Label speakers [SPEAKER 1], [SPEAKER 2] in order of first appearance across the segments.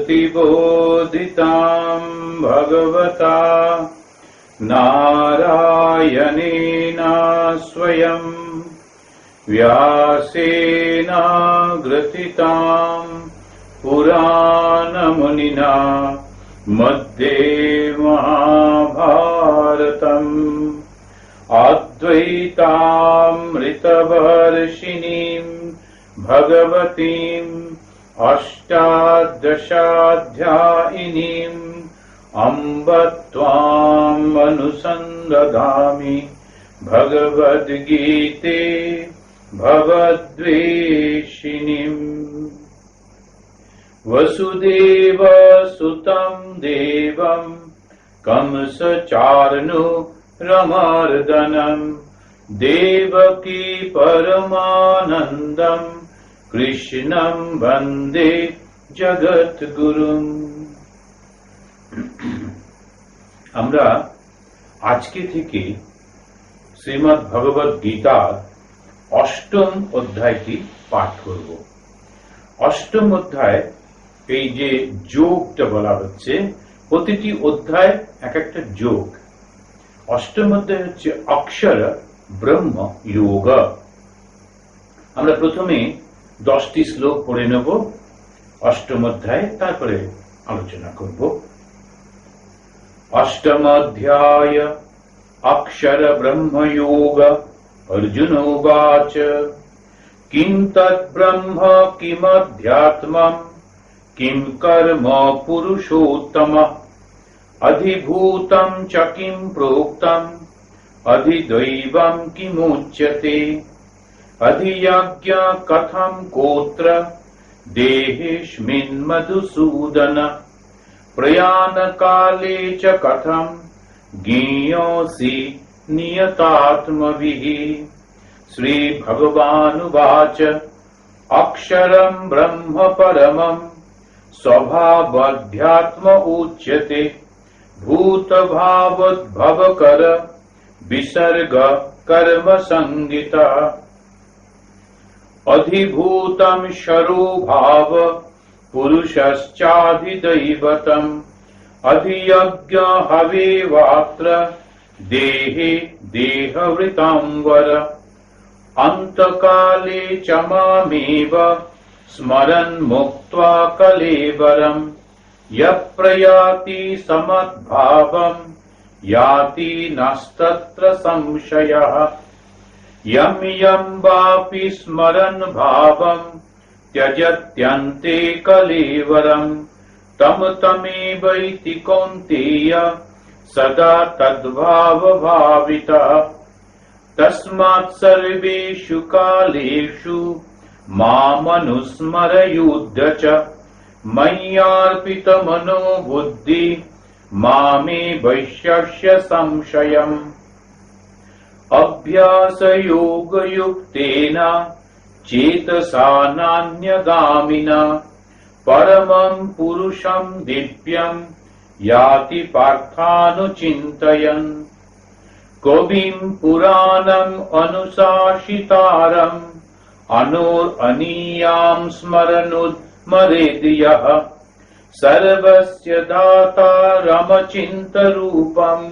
[SPEAKER 1] प्रतिबोधितां भगवता नारायणेन स्वयं व्यासेन ग्रथितां पुराणमुनिना मध्ये महाभारतम् अद्वैतामृतवर्षिणीं भगवतीम् अष्टादशाध्यायिनीम् अम्ब त्वाम् अनुसन्दधामि भगवद्गीते भवद्वेषिणीम्। वसुदेवसुतं देवं कंसचार्णूरमर्दनं देवकी परमानन्दं कृष्णं वन्दे जगद्गुरुम्। আমরা আজকে থেকে শ্রীমদ্ ভগবদ গীতার অষ্টম অধ্যায়টি পাঠ করব। অষ্টম অধ্যায় এই যে যোগটা বলা হচ্ছে, প্রতিটি অধ্যায় এক একটা যোগ। অষ্টম অধ্যায় হচ্ছে অক্ষর ব্রহ্ম যোগ। আমরা প্রথমে 10টি শ্লোক পড়ে নেব অষ্টম অধ্যায়, তারপরে আলোচনা করব। অষ্টম অধ্যায় অক্ষর ব্রহ্ম যোগ। अर्जुन उवाच किं तत् ब्रह्म किमध्यात्मम् किं कर्म पुरुषोत्तम अधिभूतं च किं प्रोक्तम् अधिदैवं किमुच्यते अधियज्ञ कथं कोत्र देहेऽस्मिन् मधुसूदन प्रयाणकाले च कथं ज्ञेयोऽसि नियतात्मभिः। श्री भगवानुवाच अक्षरं ब्रह्म परमं स्वभावध्यात्म उच्यते भूतभावोद्भवकर विसर्ग कर्म संगितः अधिभूतं शरोभाव पुरुषश्चाधिदैवतम् अधियज्ञ हवेवात्र देहे देहवृतांवर अंतकाले च मामेव स्मरन् मुक्त्वा कलेवरम् यः प्रयाति समद्भावम् याति नस्तत्र संशयः यं यं वापि स्मरन् भावम् त्यजत्यन्ते कलेवरम् तम तमेवैति कौन्तेय सदा तद्भाव भावितः तस्मात् सर्वेषु कालेषु मामनुस्मरयुध्य च मय्यार्पितमनो बुद्धि मामे वैश्यस्य संशयम् अभ्यासयोगयुक्तेन चेतसा नान्यगामिना परमं पुरुषं दिव्यम् याति पार्थानुचिन्तयन् कविं पुराणम् अनुशासितारम् अनोरनीयां स्मरनुद्मरेद् यः सर्वस्य दातारमचिन्तरूपम्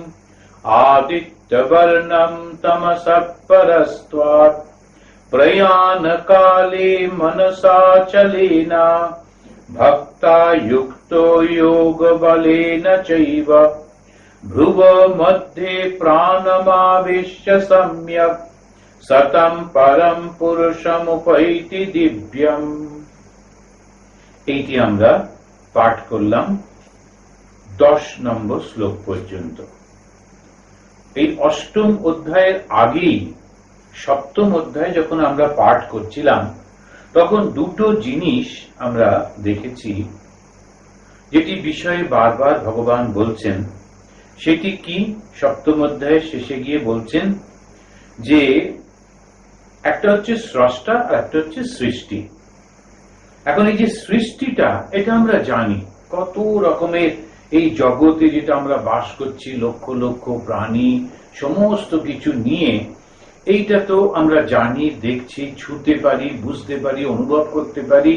[SPEAKER 1] आदित्यवर्णं तमसः परस्त्वात् प्रयाणकाले मनसाचलेन भक्ता युक्तो योगबलेन चैव भ्रुव मध्ये प्राणमावेश्य सम्यक् सतं परम पुरुषमुपैति दिव्यम्। এইটি আমরা পাঠ করলাম 10 নম্বর শ্লোক পর্যন্ত। এই অষ্টম অধ্যায়ের আগেই সপ্তম অধ্যায় যখন আমরা পাঠ করছিলাম, তখন দুটো জিনিস আমরা দেখেছি যেটি বিষয়ে বারবার ভগবান বলছেন। সেটি কি? সপ্তম অধ্যায়ের শেষে গিয়ে বলছেন যে একটা হচ্ছে স্রষ্টা আর একটা হচ্ছে সৃষ্টি। এখন এই যে সৃষ্টিটা, এটা আমরা জানি কত রকমের এই জগতে যেটা আমরা বাস করছি, লক্ষ লক্ষ প্রাণী, সমস্ত কিছু নিয়ে, এইটা তো আমরা জানি, দেখছি, ছুঁতে পারি, বুঝতে পারি, অনুভব করতে পারি।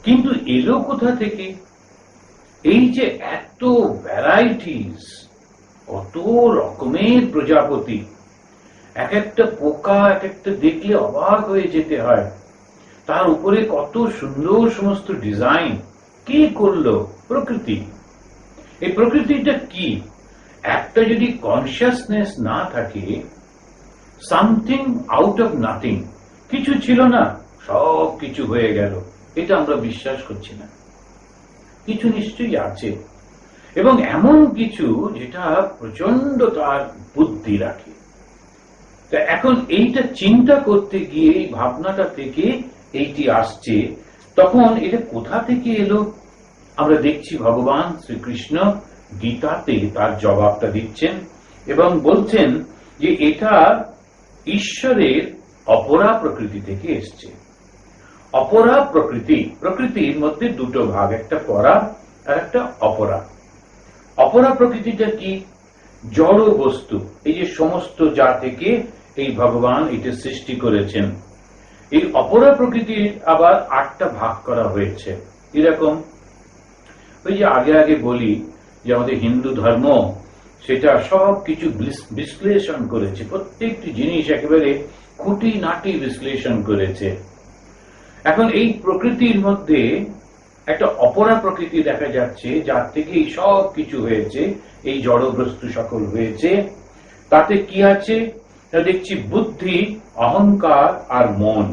[SPEAKER 1] কিন্তু এলো কোথা থেকে? এই যে এত ভ্যারাইটিস, কত রকমের প্রজাপতি, এক একটা পোকা এক একটা দেখলে অবাক হয়ে যেতে হয়। তার উপরে কত সুন্দর সমস্ত ডিজাইন, কে করলো? প্রকৃতি। এই প্রকৃতিটা কি? একটা যদি কনসিয়াসনেস না থাকে, সামথিং আউট অফ নাথিং, কিছু ছিল না সব কিছু হয়ে গেল, এটা আমরা বিশ্বাস করছি না। কিছু নিশ্চয়ই আছে, এবং এমন কিছু যেটা প্রচন্ড তার বুদ্ধি রাখে। তা এখন এইটা চিন্তা করতে গিয়ে এই ভাবনাটা থেকে এইটি আসছে, তখন এটা কোথা থেকে এলো? আমরা দেখছি ভগবান শ্রীকৃষ্ণ গীতাতে তার জবাবটা দিচ্ছেন এবং বলছেন যে এটা ঈশ্বরের অপরা প্রকৃতি থেকে এসছে। অপরা প্রকৃতি, প্রকৃতির মধ্যে দুটো ভাগ, একটা পরা আর একটা অপরা। অপরা প্রকৃতিটা কি? জড় বস্তু, এই যে সমস্ত যা থেকে এই ভগবান এটা সৃষ্টি করেছেন। এই অপরা প্রকৃতির আবার 8টা ভাগ করা হয়েছে। এরকম ওই যে আগে আগে বলি যে আমাদের হিন্দু ধর্ম সেটা সব কিছু বিশ্লেষণ করেছে, প্রত্যেকটি জিনিস একেবারে খুঁটিনাটি বিশ্লেষণ করেছে। এখন এই প্রকৃতির মধ্যে একটা অপরা প্রকৃতি দেখা যাচ্ছে, যার থেকে এই সব কিছু হয়েছে, এই জড়বস্তু সকল হয়েছে। তাতে কি আছে? দেখছি বুদ্ধি, অহংকার আর মন।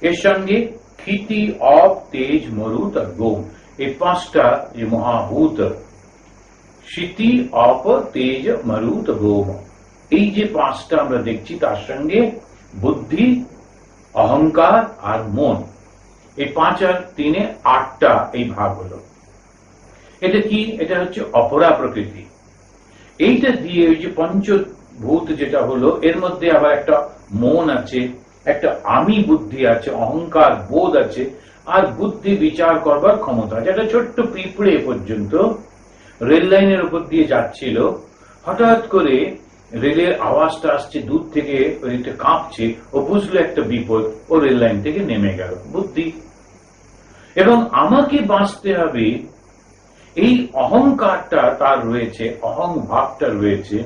[SPEAKER 1] এর সঙ্গে ক্ষিতি, অপ, তেজ, মরুত আর গোম, এই 5টা যে মহাভূত, ক্ষিতি, অপ, তেজ, মরুত, গোম, এই যে 5টা আমরা দেখছি, তার সঙ্গে বুদ্ধি, অহংকার আর মন, এই 5 আর 3 8টা এই ভাগ হলো। এটা কি? এটা হচ্ছে অপরা প্রকৃতি। এইটা দিয়ে ওই যে পঞ্চভূত যেটা হলো, এর মধ্যে আবার একটা মন আছে, একটা আমি বুদ্ধি আছে, অহংকার বোধ আছে, আর বুদ্ধি বিচার করবার ক্ষমতা। যেটা ছোট্ট পিঁপড়ে পর্যন্ত রেল লাইনের উপর দিয়ে যাচ্ছিল, হঠাৎ করে রেলের আওয়াজটা আসছে দূর থেকে, কাঁপছে, ও বুঝলো একটা বিপদ, ও রেল লাইন থেকে নেমে গেল, বুদ্ধি। এবং আমাকে বাঁচতে হবে, এই অহংকারটা তার রয়েছে, অহং ভাবটা রয়েছে,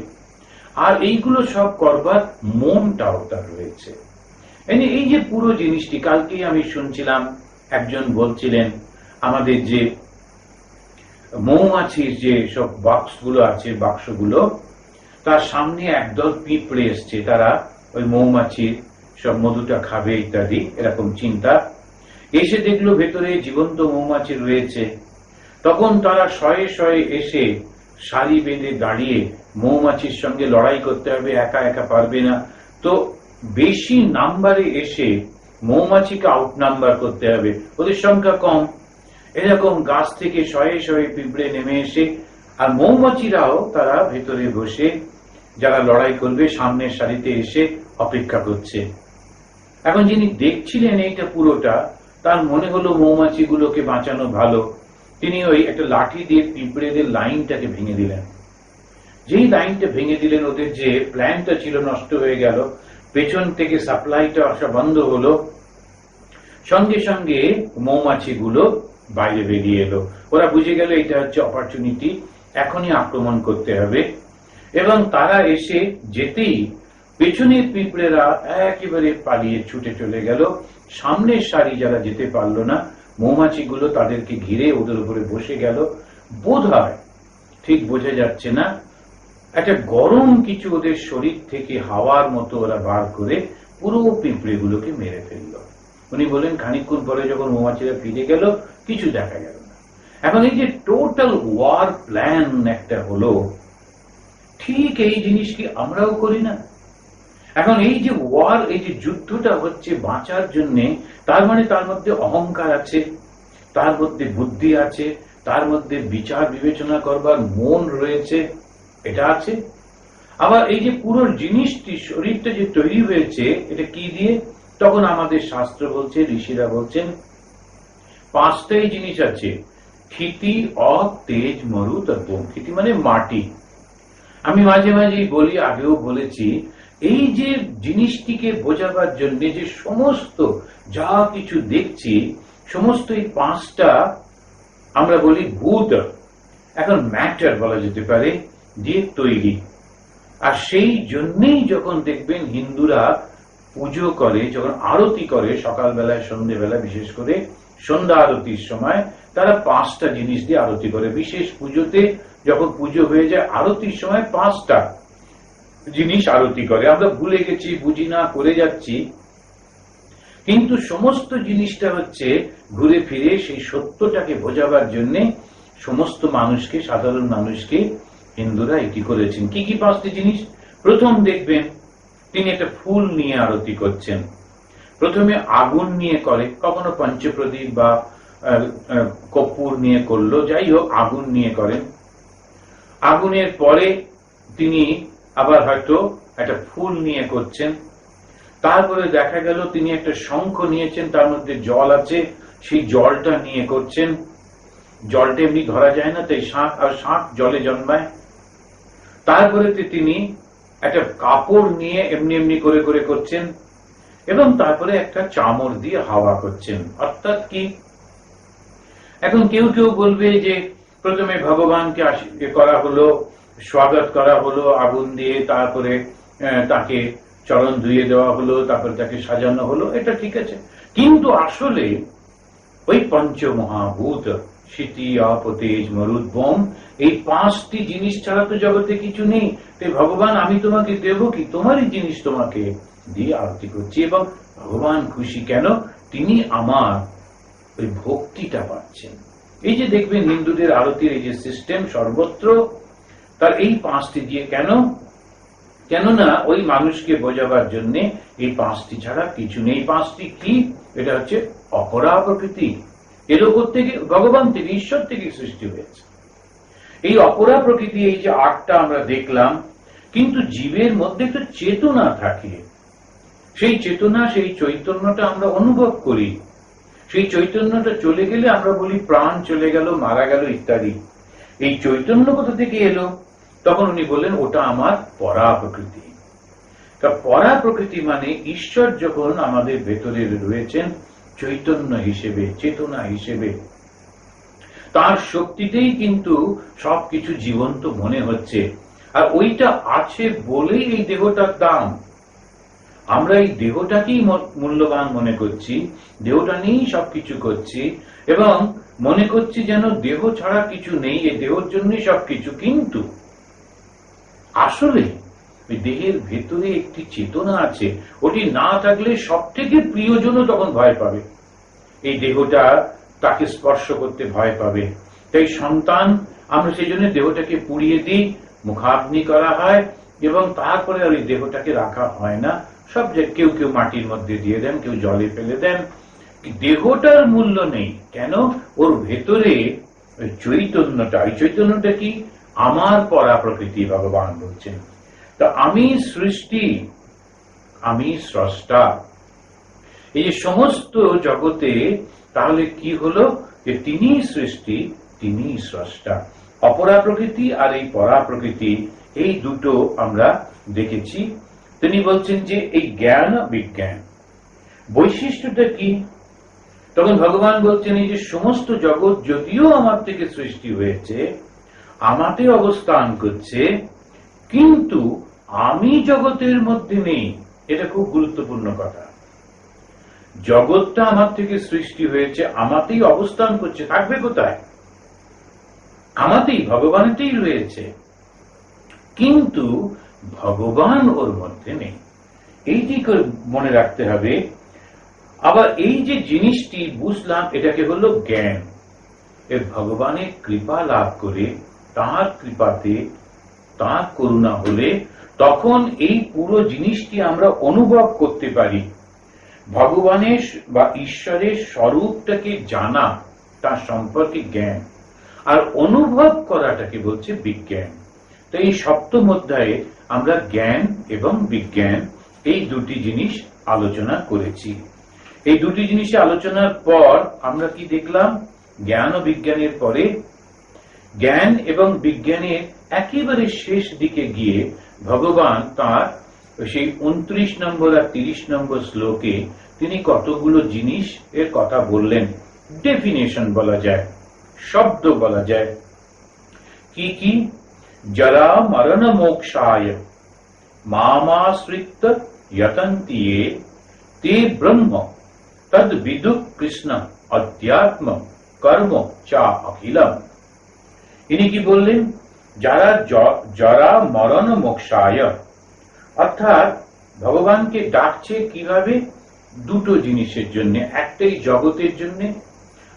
[SPEAKER 1] আর এইগুলো সব করবার মনটাও তার রয়েছে। এই যে পুরো জিনিসটি, কালকেই আমি শুনছিলাম একজন বলছিলেন আমাদের যে মৌমাছির যে সব বাক্সগুলো আছে, বাক্সগুলো, তার সামনে একদল পিঁপড়ে এসছে, তারা ওই মৌমাছির সব মধুটা খাবে ইত্যাদি, এরকম চিন্তা। এসে দেখলো ভেতরে জীবন্ত মৌমাছি রয়েছে। তখন তারা শয়ে শয়ে এসে সারি বেঁধে দাঁড়িয়ে মৌমাছির সঙ্গে লড়াই করতে হবে, একা একা পারবে না, তো বেশি নাম্বারে এসে মৌমাছিকে আউট নাম্বার করতে হবে, ওদের সংখ্যা কম। এরকম গাছ থেকে শয়ে শয়ে পিঁপড়ে নেমে এসে, আর মৌমাছিরাও তারা ভেতরে বসে যারা লড়াই করবে সামনের সারিতে এসে অপেক্ষা করছে। এখন যিনি দেখছিলেন এইটা পুরোটা, তার মনে হলো মৌমাছিগুলোকে বাঁচানো ভালো। তিনি ওই একটা লাঠি দিয়ে পিঁপড়েদের লাইনটাকে ভেঙে দিলেন। যেই লাইনটা ভেঙে দিলেন, ওদের যে প্ল্যানটা ছিল নষ্ট হয়ে গেল, পেছন থেকে সাপ্লাইটা আসা বন্ধ হলো, সঙ্গে সঙ্গে মৌমাছিগুলো বাইরে বেরিয়ে এলো। ওরা বুঝে গেল এটা হচ্ছে অপরচুনিটি, এখনই আক্রমণ করতে হবে। এবং তারা এসে যেতেই পেছনের পিঁপড়েরা একেবারে পালিয়ে ছুটে চলে গেল। সামনের সারি যারা যেতে পারলো না, মৌমাছিগুলো তাদেরকে ঘিরে ওদের উপরে বসে গেল। বোধ হয়, ঠিক বোঝা যাচ্ছে না, একটা গরম কিছু ওদের শরীর থেকে হাওয়ার মতো ওরা বার করে পুরো পিঁপড়েগুলোকে মেরে ফেলল। উনি বলেন খানিকক্ষণ পরে যখন মৌমাছিরা ফিরে গেল, কিছু দেখা গেল না। এখন এই যে টোটাল ওয়ার প্ল্যান একটা হলো, ঠিক এই জিনিস কি আমরাও করি না? এখন এই যে ওয়ার, এই যে যুদ্ধটা হচ্ছে বাঁচার জন্যে, তার মানে তার মধ্যে অহংকার আছে, তার মধ্যে বুদ্ধি আছে, তার মধ্যে বিচার বিবেচনা করবার মন রয়েছে, এটা আছে। আবার এই যে পুরো জিনিসটি, শরীরটা যে তৈরি হয়েছে, এটা কি দিয়ে? তখন আমাদের শাস্ত্র বলছে, ঋষিরা বলছেন 5টাই জিনিস আছে, ক্ষিতি, অপ, তেজ, মরুত আর গোম। ক্ষিতি মানে মাটি। আমি মাঝে মাঝেই বলি, আগেও বলেছি, এই যে জিনিসটিকে বোঝাবার জন্য যে সমস্ত যা কিছু দেখছি, সমস্ত এই 5টা আমরা বলি ভূত, এখন ম্যাটার বলা যেতে পারে, দিয়ে তৈরি। আর সেই জন্যই যখন দেখবেন হিন্দুরা পুজো করে, যখন আরতি করে সকালবেলায় সন্ধ্যেবেলা, বিশেষ করে সন্ধ্যা আরতির সময় তারা 5টা জিনিস দিয়ে আরতি করে। বিশেষ পুজোতে যখন পুজো হয়ে যায় আরতির সময় 5টা জিনিস আরতি করে। আমরা ভুলে গেছি, বুঝি না, করে যাচ্ছি, কিন্তু সমস্ত জিনিসটা হচ্ছে ঘুরে ফিরে সেই সত্যটাকে বোঝাবার জন্য সমস্ত মানুষকে, সাধারণ মানুষকে হিন্দুরা এটি করেছেন। কি কি 5টি জিনিস? প্রথম দেখবেন তিনি একটা ফুল নিয়ে আরতি করছেন। প্রথমে আগুন নিয়ে করে, কখনো পঞ্চপ্রদীপ বা কর্পূর নিয়ে করলো, যাই হোক আগুন নিয়ে করেন। আগুনের পরে তিনি আবার হয়তো একটা ফুল নিয়ে করছেন। তারপরে দেখা গেল তিনি একটা শঙ্খ নিয়েছেন, তার মধ্যে জল আছে, সেই জলটা নিয়ে করছেন। জলটা এমনি ধরা যায় না, তাই শাঁখ, আর শাঁখ জলে জন্মায়। তারপরে তিনি একটা কাপড় নিয়ে এমনি এমনি করে করে করছেন, এবং তারপরে একটা চামর দিয়ে হাওয়া করছেন। অর্থাৎ কি, এখন কেউ কেউ বলবে যে প্রথমে ভগবানকে করা হলো, স্বাগত করা হলো আগুন দিয়ে, তারপরে তাকে চরণ ধুয়ে দেওয়া হলো, তারপরে তাকে সাজানো হলো, এটা ঠিক আছে। কিন্তু আসলে ওই পঞ্চমহাভূত শীতি, আপ, তেজ, মরুদ, বোম, এই 5টি জিনিস ছাড়া তো জগতে কিছু নেই। তাই ভগবান, আমি তোমাকে দেব কি, তোমারই জিনিস তোমাকে দিয়ে আরতি করছি। এবং ভগবান খুশি কেন? তিনি আমার ওই ভক্তিটা পাচ্ছেন। এই যে দেখবেন হিন্দুদের আরতির এই যে সিস্টেম সর্বত্র, তার এই 5টি দিয়ে। কেন? কেননা ওই মানুষকে বোঝাবার জন্য এই 5টি ছাড়া কিছু নেই। 5টি কি? এটা হচ্ছে অপরা প্রকৃতি। এর ওপর থেকে, ভগবান থেকে, ঈশ্বর থেকে সৃষ্টি হয়েছে এই অপরা প্রকৃতি। এই যে 8টা আমরা দেখলাম, কিন্তু জীবের মধ্যে তো চেতনা থাকে। সেই চেতনা, সেই চৈতন্যটা আমরা অনুভব করি। সেই চৈতন্যটা চলে গেলে আমরা বলি প্রাণ চলে গেল, মারা গেল ইত্যাদি। এই চৈতন্য কোথা থেকে এলো? তখন উনি বললেন ওটা আমার পরা প্রকৃতি। পরা প্রকৃতি মানে ঈশ্বর যখন আমাদের ভেতরে রয়েছেন চৈতন্য হিসেবে, চেতনা হিসেবে, তার শক্তিতেই কিন্তু সবকিছু জীবন্ত মনে হচ্ছে। আর ওইটা আছে বলেই এই দেহটার দাম। আমরা এই দেহটাকেই মূল্যবান মনে করছি, দেহটা নিয়েই সবকিছু করছি, এবং মনে করছি যেন দেহ ছাড়া কিছু নেই, এই দেহের জন্যই সবকিছু। কিন্তু আসলে ওই দেহের ভেতরে একটি চেতনা আছে, ওটি না থাকলে সব থেকে প্রিয়জনও তখন ভয় পাবে। এই দেহটা তাকে স্পর্শ করতে ভয় পাবে। তাই সন্তান, আমরা সেই জন্য দেহটাকে পুড়িয়ে দিই, মুখাগ্নি করা হয়, এবং তারপরে ওই দেহটাকে রাখা হয় না। সব কেউ কেউ মাটির মধ্যে দিয়ে দেন, কেউ জলে ফেলে দেন। দেহটার মূল্য নেই। কেন? ওর ভেতরে ওই চৈতন্যটা, ওই চৈতন্যটা কি? আমার পরা প্রকৃতি, ভগবান বলছেন। তো আমি সৃষ্টি, আমি স্রষ্টা। এই যে সমস্ত জগতে তাহলে কি হলো? যে তিনি সৃষ্টি, তিনি স্রষ্টা। অপরা প্রকৃতি আর এই পরা প্রকৃতি, এই দুটো আমরা দেখেছি। তিনি বলছেন যে এই জ্ঞান বিজ্ঞান বৈশিষ্ট্যটা কি? তখন ভগবান বলছেন এই যে সমস্ত জগৎ যদিও আমার থেকে সৃষ্টি হয়েছে, আমাতে অবস্থান করছে, কিন্তু আমি জগতের মধ্যে নেই। এটা খুব গুরুত্বপূর্ণ কথা। জগৎটা আমার থেকে সৃষ্টি হয়েছে, আমাতেই অবস্থান করছে, থাকবে কোথায়? আমাতেই, ভগবানেতেই রয়েছে, কিন্তু ভগবান ওর মধ্যে নেই। এইটি মনে রাখতে হবে। আবার এই যে জিনিসটি বুঝলাম, এটাকে হলো জ্ঞান। ভগবানের কৃপা লাভ করে, তাঁর কৃপাতে, তাঁর করুণা হলে তখন এই পুরো জিনিসটি আমরা অনুভব করতে পারি। ভগবানের বা ঈশ্বরের স্বরূপটাকে জানা, তার সম্পর্কে জ্ঞান, আর অনুভব করাটাকে বলছে বিজ্ঞান। তো এই সপ্তম অধ্যায়ে আমরা জ্ঞান এবং বিজ্ঞান এই দুটি জিনিস আলোচনা করেছি। এই দুটি জিনিস আলোচনার পর আমরা কি দেখলাম? জ্ঞান ও বিজ্ঞানের পরে জ্ঞান এবং বিজ্ঞানের একেবারে শেষ দিকে গিয়ে ভগবান তার সেই 29 নম্বর আর 30 নম্বর শ্লোকে তিনি কতগুলো জিনিস এর কথা বললেন, ডেফিনেশন বলা যায়। শব্দ বলা যায়। কি কি? জরা মরণ মোক্ষায় মামাশ্রিত यतन्ति ये ते ब्रह्म तद विदु कृष्ण अध्यात्म कर्म चा अखिलम। इन्हीं की बोलें যারা জরা মরণ মোক্ষায়, অর্থাৎ ভগবানকে ডাকছে কিভাবে? দুটো জিনিসের জন্য, একটাই জগতের জন্য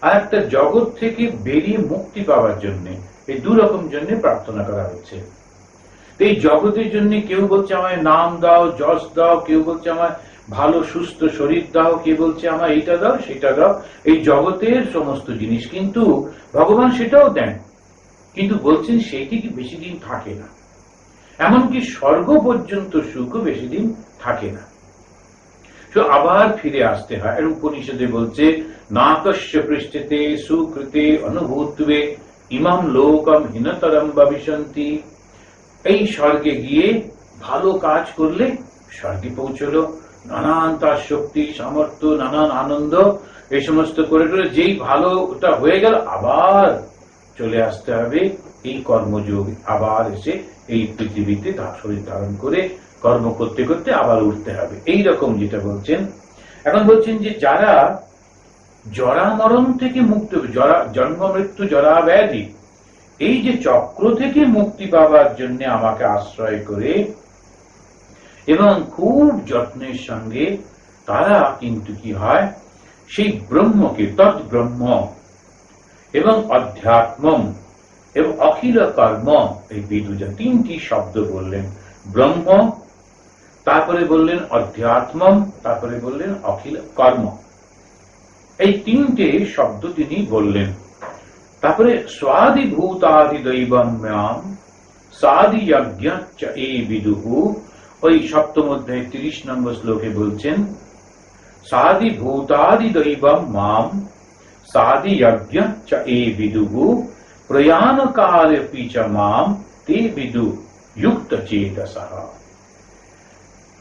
[SPEAKER 1] আর একটা জগৎ থেকে বেরিয়ে মুক্তি পাওয়ার জন্য। এই দু রকম জন্য প্রার্থনা করা হচ্ছে। এই জগতের জন্য কেউ বলছে আমায় নাম দাও, যশ দাও, কেউ বলছে আমায় ভালো সুস্থ শরীর দাও, কেউ বলছে আমায় এইটা দাও সেটা দাও, এই জগতের সমস্ত জিনিস। কিন্তু ভগবান সেটাও দেন, কিন্তু বলছেন সেইটি কি বেশি দিন থাকে না, এমনকি স্বর্গ পর্যন্ত সুখ বেশি দিন থাকে না, তো আবার ফিরে আসতে হয়। আর উপনিষদে বলছে নাকস্য পৃষ্ঠতে সুকৃতে অনুভূতবে ইমাম লোকম হীনতরম ভবিষ্যন্তি। এই স্বর্গে গিয়ে ভালো কাজ করলে স্বর্গে পৌঁছলো, নানান তার শক্তি সামর্থ্য নানান আনন্দ এই সমস্ত করে করে যেই ভালোটা হয়ে গেল আবার চলে আসতে হবে এই কর্মযোগ, আবার এসে এই পৃথিবীতে তার শরীর ধারণ করে কর্ম করতে করতে আবার উঠতে হবে। এই রকম যেটা বলছেন। এখন বলছেন যে যারা জরা মরণ থেকে মুক্ত, জন্ম মৃত্যু জরা ব্যাধি, এই যে চক্র থেকে মুক্তি পাওয়ার জন্য আমাকে আশ্রয় করে এবং খুব যত্নের সঙ্গে তারা কিন্তু কি হয়, সেই ব্রহ্মকে তৎ ব্রহ্ম এবং অধ্যাত্মম এবং অখিল কর্ম, এই বিদুজা তিনটি শব্দ বললেন। ব্রহ্ম, তারপরে বললেন অধ্যাত্মম, তারপরে বললেন অখিল কর্ম, এই তিনটে শব্দ তিনি বললেন। তারপরে স্বাদিভূতাদি দৈবম্যাম সাদি যজ্ঞ চ এ বিদুহু, ওই সপ্তম অধ্যায় 30 নম্বর শ্লোকে বলছেন সাদিভূতাদি দৈবম মাম সাদি যজ্ঞ চ এ বিদুহু প্রয়াণ কালে পিচ মাম তে বিদু যুক্ত চেতসঃ।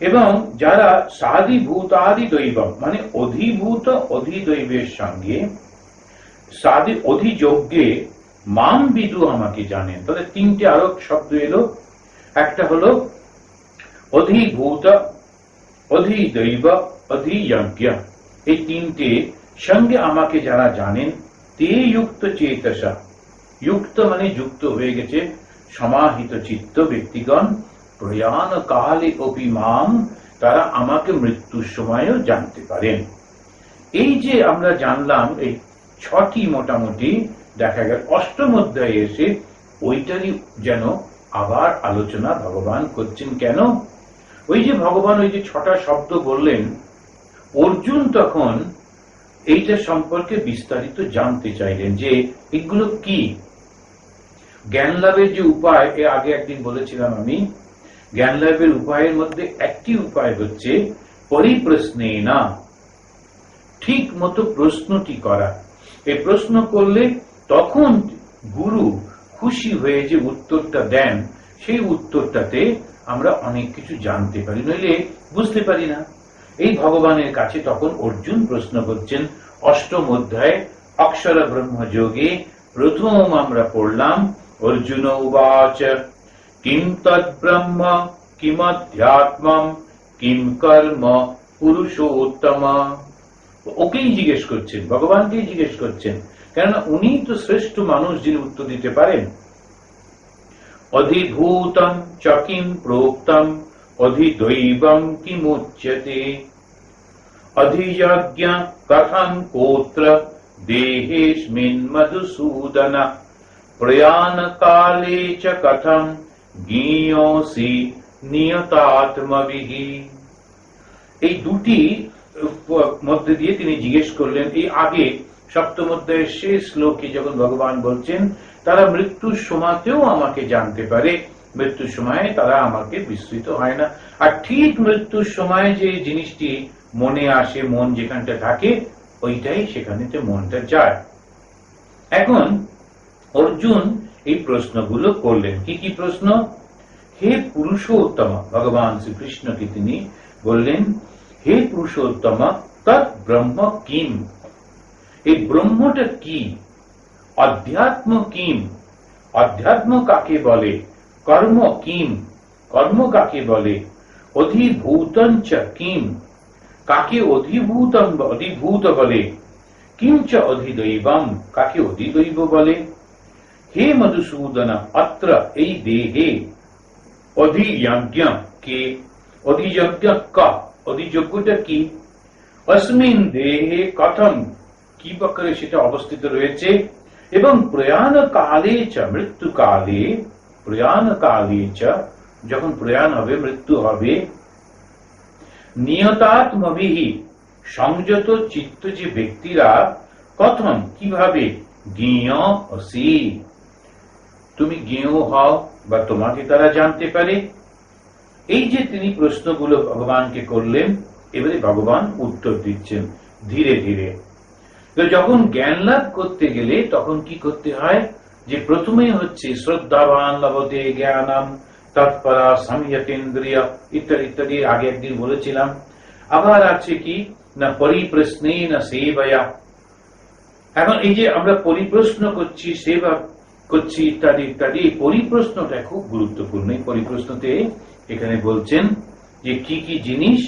[SPEAKER 1] এবং যারা সাদিভূতাদি দৈবম মানে অধিভূত অধিদৈবের সঙ্গে সাদি অধিযজ্ঞে মাম বিদু আমাকে জানেন, তাহলে তিনটে আরো শব্দ এলো। একটা হলো অধিভূত অধিদৈব অধিযজ্ঞ, এই তিনটে সঙ্গে আমাকে যারা জানেন তে যুক্ত চেতসা, যুক্ত মানে যুক্ত হয়ে গেছে সমাহিত চিত্ত ব্যক্তিগণ, প্রয়াণ কালে অপি মাম, তারা আমাকে মৃত্যুর সময়ও জানতে পারেন। এই যে আমরা জানলাম এই ছটি মোটামুটি দেখা গেল, অষ্টম অধ্যায়ে এসে ওইটারই যেন আবার আলোচনা ভগবান করছেন। কেন? ওই যে ভগবান ওই যে ছটা শব্দ বললেন, অর্জুন তখন এইটা সম্পর্কে বিস্তারিত জানতে চাইলেন যে এগুলো কি। জ্ঞান লাভের যে উপায়, এর আগে একদিন বলেছিলাম আমি, জ্ঞান লাভের উপায়ের মধ্যে একটি উপায় হচ্ছে পরিপ্রশ্নে না, ঠিক মতো প্রশ্নটি করা। এই প্রশ্ন করলে তখন গুরু খুশি হয়ে যে উত্তরটা দেন, সেই উত্তরটাতে আমরা অনেক কিছু জানতে পারি, নইলে বুঝতে পারি না। এই ভগবানের কাছে তখন অর্জুন প্রশ্ন করছেন। অষ্টম অধ্যায় অক্ষর ব্রহ্মযোগে প্রথম আমরা পড়লাম অর্জুন উবাচ কিম তৎ ব্রহ্ম কিম অধ্যাত্মম কিম কর্ম পুরুষোত্তম। ওকেই জিজ্ঞেস করছেন, ভগবানকেই জিজ্ঞেস করছেন, কেননা উনি তো শ্রেষ্ঠ মানুষ যিনি উত্তর দিতে পারেন। অধিভূতম চ কিম প্রোক্তম অধিদৈবম কিমুচ্যতে অধিযজ্ঞ কথম কোত্র দেহেস্মিন মধুসূদন প্রয়াণ কালে চ কথম জ্ঞেয়োসি নিয়তাত্মবিঃ। এই দুটি মধ্যে দিয়ে তিনি জিজ্ঞেস করলেন। এই আগে সপ্তম অধ্যায়ের শেষ শ্লোকে যখন ভগবান বলছেন তারা মৃত্যুর সময়তেও আমাকে জানতে পারে, মৃত্যুর সময়ে তারা আমাকে বিস্মৃত হয় না। আর ঠিক মৃত্যুর সময় যে জিনিসটি মনে আসে, মন যেখানটা থাকে ওইটাই সেখানেতে মনটা যায়। এখন অর্জুন এই প্রশ্নগুলো করলেন। কি কি প্রশ্ন? হে পুরুষোত্তম, ভগবান শ্রীকৃষ্ণকে তিনি বললেন, হে পুরুষোত্তম তৎ ব্রহ্ম কিম, এই ব্রহ্মটা কি? অধ্যাত্ম কিম, অধ্যাত্ম কাকে বলে, কর্ম কিম, কর্ম কাকে বলে, অধিভূতঞ্চ কিম, কাকে অধিভূত বলে, কিঞ্চ অধিদৈবম, কাকে অধিদৈব বলে। হে মধুসূদন, অত্র এই দেহে অধিযজ্ঞ কে, অধিযজ্ঞ ক, অধিযজ্ঞটা কি, অস্মিন দেহে কথম কি প্রকারে সেটা অবস্থিত রয়েছে, এবং প্রয়াণ কালে চ, মৃত্যু কালে, প্রয়াণ কালে চ, যখন প্রয়াণ হবে, মৃত্যু হবে, নিয়তাত্মবিহি, সংযত চিত্ত যে ব্যক্তিরা, কথম কিভাবে, জ্ঞেয় অসি, তুমি জ্ঞেয় হও বা তোমাকে তারা জানতে পারে। এই যে তিনি প্রশ্নগুলো ভগবানকে করলেন, এবারে ভগবান উত্তর দিচ্ছেন ধীরে ধীরে। তো যখন জ্ঞান লাভ করতে গেলে তখন কি করতে হয়, যে প্রথমে হচ্ছে শ্রদ্ধাবান লভতে জ্ঞানম তৎপরা সংযতেন্দ্রিয় ইত্যাদি ইত্যাদি, আগে একদিন বলেছিলাম। আবার আছে কি না, পরিপ্রশ্নে না সেবয়া, এখন এই যে আমরা পরিপ্রশ্ন করছি, সেবা করছি ইত্যাদি ইত্যাদি, এই পরিপ্রশ্নটা খুব গুরুত্বপূর্ণ। এই পরিপ্রশ্নতে এখানে বলছেন যে কি কি জিনিস,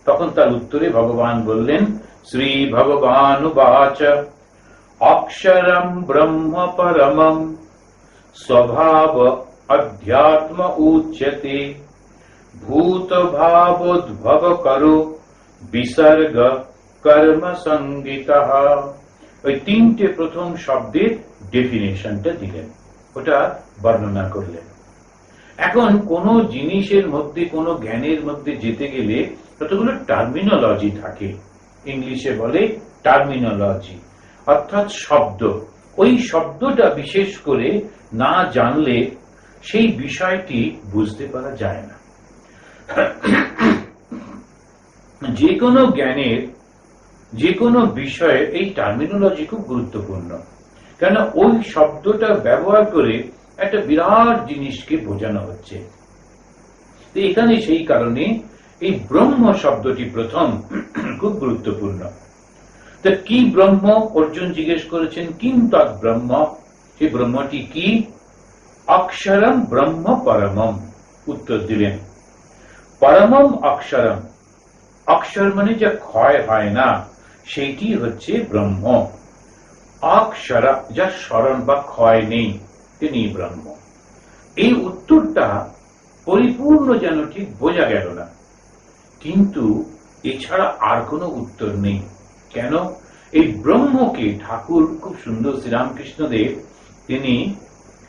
[SPEAKER 1] তখন তার উত্তরে ভগবান বললেন, শ্রী ভগবানুবাচ অক্ষরম ব্রহ্ম পরমম স্বভাব অধ্যাত্ম উচ্যতে ভূত ভাবোদ্ভব করো বিসর্গ কর্ম সংগীতঃ। ওই তিনটে প্রথম শব্দের ডেফিনেশনটা দিলেন, ওটা বর্ণনা করলেন। এখন কোন জিনিসের মধ্যে, কোন জ্ঞানের মধ্যে যেতে গেলে কতগুলো টার্মিনোলজি থাকে, ইংলিশে বলে টার্মিনোলজি, অর্থাৎ শব্দ। ওই শব্দটা বিশেষ করে না জানলে সেই বিষয়টি বুঝতে পারা যায় না। যে কোনো জ্ঞানের, যে কোনো বিষয়ে এই টার্মিনোলজি খুব গুরুত্বপূর্ণ, কেন ওই শব্দটা ব্যবহার করে একটা বিরাট জিনিসকে বোঝানো হচ্ছে। এখানে সেই কারণে এই ব্রহ্ম শব্দটি প্রথম খুব গুরুত্বপূর্ণ। তা কি ব্রহ্ম, অর্জুন জিজ্ঞেস করেছেন, কিম তৎ ব্রহ্ম, সেই ব্রহ্মটি কি, অক্ষরম ব্রহ্ম পরমম, উত্তর দিলেন পরমম অক্ষরম, অক্ষর মানে যা ক্ষয় হয় না, সেইটি হচ্ছে ব্রহ্ম। অক্ষর যা স্মরণ বা ক্ষয় নেই, তিনি ব্রহ্ম। এই উত্তরটা পরিপূর্ণ যেন ঠিক বোঝা গেল না, কিন্তু এছাড়া আর কোনো উত্তর নেই। কেন, এই ব্রহ্মকে ঠাকুর খুব সুন্দর, শ্রীরামকৃষ্ণদেব তিনি,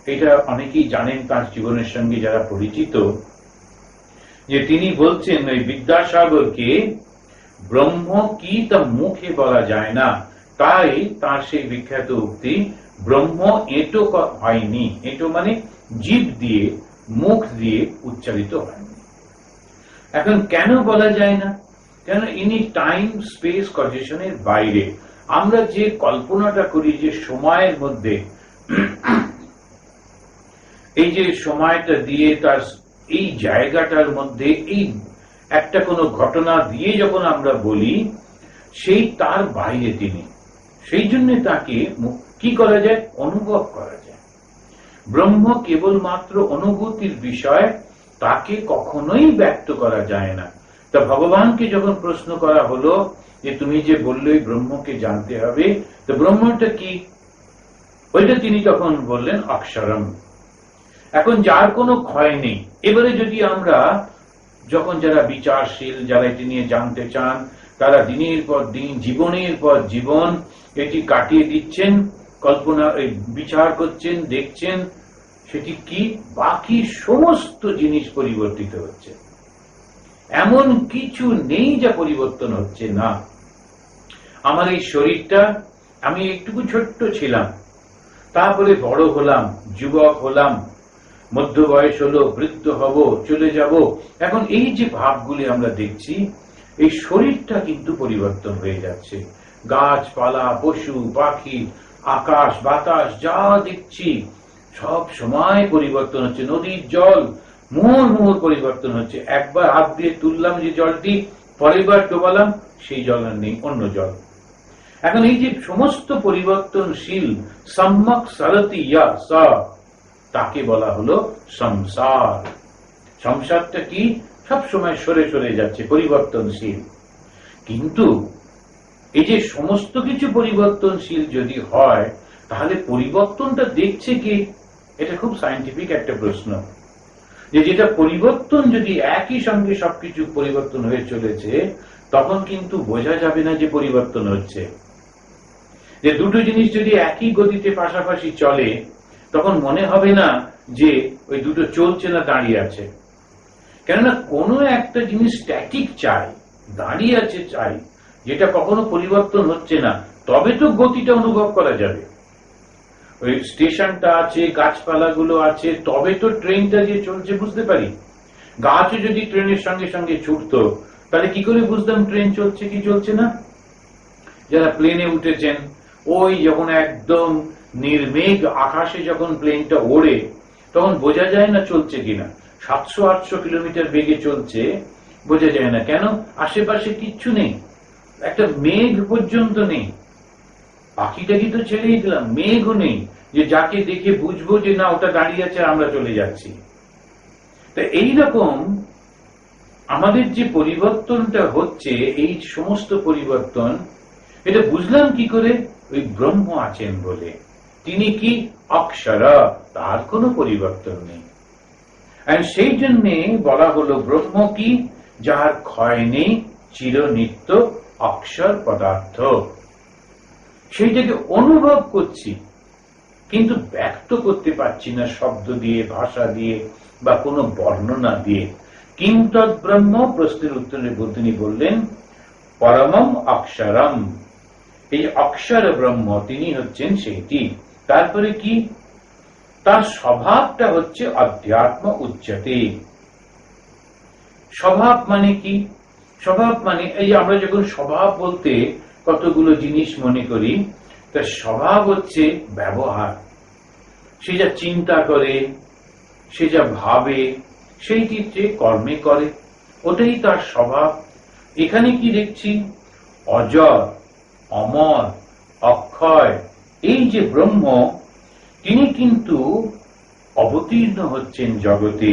[SPEAKER 1] এটা অনেকেই জানেন তার জীবনের সঙ্গে যারা পরিচিত, যে তিনি বলছেন ওই বিদ্যাসাগরকে ব্রহ্ম কি তা মুখে বলা যায় না, তাই তার সেই বিখ্যাত উক্তি, ব্রহ্ম এঁটো হয়নি, এঁটো মানে জিভ দিয়ে, মুখ দিয়ে উচ্চারিত হয়নি। এখন কেন বলা যায় না, কেন ইনি টাইম স্পেস কন্ডিশনের বাইরে। আমরা যে কল্পনাটা করি যে সময়ের মধ্যে, এই যে সময়টা দিয়ে তার এই জায়গাটার মধ্যে এই একটা কোনো ঘটনা দিয়ে যখন আমরা বলি, সেই তার বাইরে তিনি, সেই জন্য তাকে কি করা যায়, অনুভব করা যায়। ব্রহ্ম কেবলমাত্র অনুভূতির বিষয়, তাকে কখনোই ব্যক্ত করা যায় না। তা ভগবানকে যখন প্রশ্ন করা হলো যে তুমি যে বললে ব্রহ্মকে জানতে হবে, তো ব্রহ্মটা কি, ওইটা তিনি তখন বললেন অক্ষরম। এখন যার কোনো ক্ষয় নেই। এবারে যদি আমরা, যখন যারা বিচারশীল, যারা এটি নিয়ে জানতে চান, তারা দিনের পর দিন, জীবনের পর জীবন এটি কাটিয়ে দিচ্ছেন, কল্পনা বিচার করছেন, দেখছেন, সেটি কি, বাকি সমস্ত জিনিস পরিবর্তিত হচ্ছে, এমন কিছু নেই যা পরিবর্তন হচ্ছে না। আমার এই শরীরটা, আমি একটুকু ছোট্ট ছিলাম, তারপরে বড় হলাম, যুবক হলাম, মধ্য বয়স হলো, বৃদ্ধ হব, চলে যাব। এখন এই যে ভাবগুলি আমরা দেখছি, এই শরীরটা কিন্তু পরিবর্তন হয়ে যাচ্ছে। গাছপালা, পশু পাখি, আকাশ বাতাস যা দেখছি সব সময় পরিবর্তন হচ্ছে। নদীর জল মুহুর মুহুর পরিবর্তন হচ্ছে। একবার হাত দিয়ে তুললাম যে জলটি, পরের বার ডোবালাম, সেই জল আর নেই, অন্য জল। এখন এই যে সমস্ত পরিবর্তনশীল সম্যক সরতি ইয়া স, তাকে বলা হলো সংসার। সংসারটা কি? সব সময় সরে সরে যাচ্ছে, পরিবর্তনশীল। কিন্তু এই যে সমস্ত কিছু পরিবর্তনশীল যদি হয়, তাহলে পরিবর্তনটা দেখছে কি? এটা খুব সায়েন্টিফিক একটা প্রশ্ন, যে যেটা পরিবর্তন যদি একই সঙ্গে সবকিছু পরিবর্তন হয়ে চলেছে, তখন কিন্তু বোঝা যাবে না যে পরিবর্তন হচ্ছে। যে দুটো জিনিস যদি একই গতিতে পাশাপাশি চলে, তখন মনে হবে না যে ওই দুটো চলছে না দাঁড়িয়ে আছে। কেননা কোনো একটা জিনিস স্ট্যাটিক চাই, দাঁড়িয়ে আছে চাই, যেটা কখনো পরিবর্তন হচ্ছে না, তবে তো গতিটা অনুভব করা যাবে। ওই স্টেশনটা আছে, গাছপালাগুলো আছে, তবে তো ট্রেনটা যে চলছে বুঝতে পারি। গাছও যদি ট্রেনের সঙ্গে সঙ্গে ছুটতো, তাহলে কি করে বুঝতাম ট্রেন চলছে কি চলছে না? যারা প্লেনে উঠেছেন, ওই যখন একদম নির্মেঘ আকাশে যখন প্লেনটা ওড়ে, তখন বোঝা যায় না চলছে কিনা। 700-800 কিলোমিটার বেগে চলছে, বোঝা যায় না। কেন? আশেপাশে কিচ্ছু নেই, একটা মেঘ পর্যন্ত নেই। পাখিটাকে তো ছেড়েই দিলাম, মেঘও নেই যে যাকে দেখে বুঝবো যে না ওটা দাঁড়িয়ে আছে, আমরা চলে যাচ্ছি। তা এইরকম আমাদের যে পরিবর্তনটা হচ্ছে, এই সমস্ত পরিবর্তন, এটা বুঝলাম কি করে? ওই ব্রহ্ম আছেন বলে। তিনি কি? অক্ষর, তার কোনো পরিবর্তন নেই। আর সেই জন্য বলা হলো ব্রহ্ম কি? যার ক্ষয় নেই, চিরনিত্য অক্ষর পদার্থ। সেইটাকে অনুভব করছি, কিন্তু ব্যক্ত করতে পারছি না শব্দ দিয়ে, ভাষা দিয়ে বা কোনো বর্ণনা দিয়ে। কিং তৎ ব্রহ্ম? প্রশ্নের উত্তরে তিনি বললেন পরমম অক্ষরম। এই অক্ষর ব্রহ্ম, তিনি হচ্ছেন সেইটি। তারপরে কি? তার স্বভাবটা হচ্ছে অধ্যাত্ম উচ্চতে। স্বভাব মানে কি? স্বভাব মানে এই আমরা যখন স্বভাব বলতে কতগুলো জিনিস মনে করি, তার স্বভাব হচ্ছে ব্যবহার। সে যা চিন্তা করে, সে যা ভাবে, সেইটি যে কর্মে করে, ওটাই তার স্বভাব। এখানে কি দেখছি? অজর, অমর, অক্ষয়, এই যে ব্রহ্ম, তিনি কিন্তু অবতীর্ণ হচ্ছেন জগতে।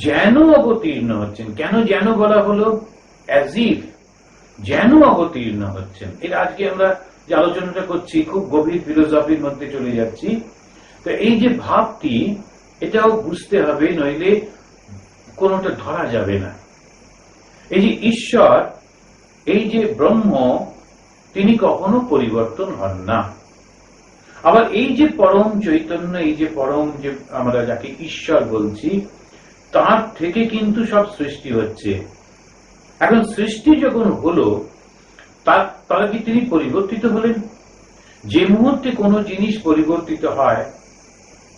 [SPEAKER 1] যেন অবতীর্ণ হচ্ছেন। কেন যেন বলা হলো? অ্যাজ ইফ, যেন অবতীর্ণ হচ্ছেন। এটা আজকে আমরা যে আলোচনাটা করছি, খুব গভীর ফিলোসফির মধ্যে চলে যাচ্ছি। তো এই যে ভাবটি, এটাও বুঝতে হবে, নইলে কোনোটা ধরা যাবে না। এই যে ঈশ্বর, এই যে ব্রহ্ম, তিনি কখনো পরিবর্তন হন না। আবার এই যে পরম চৈতন্য, এই যে পরম, যে আমরা যাকে ঈশ্বর বলছি, তার থেকে কিন্তু সব সৃষ্টি হচ্ছে। এখন সৃষ্টি যখন হলো, তারা কি তিনি পরিবর্তিত হলেন? যে মুহূর্তে কোনো জিনিস পরিবর্তিত হয়,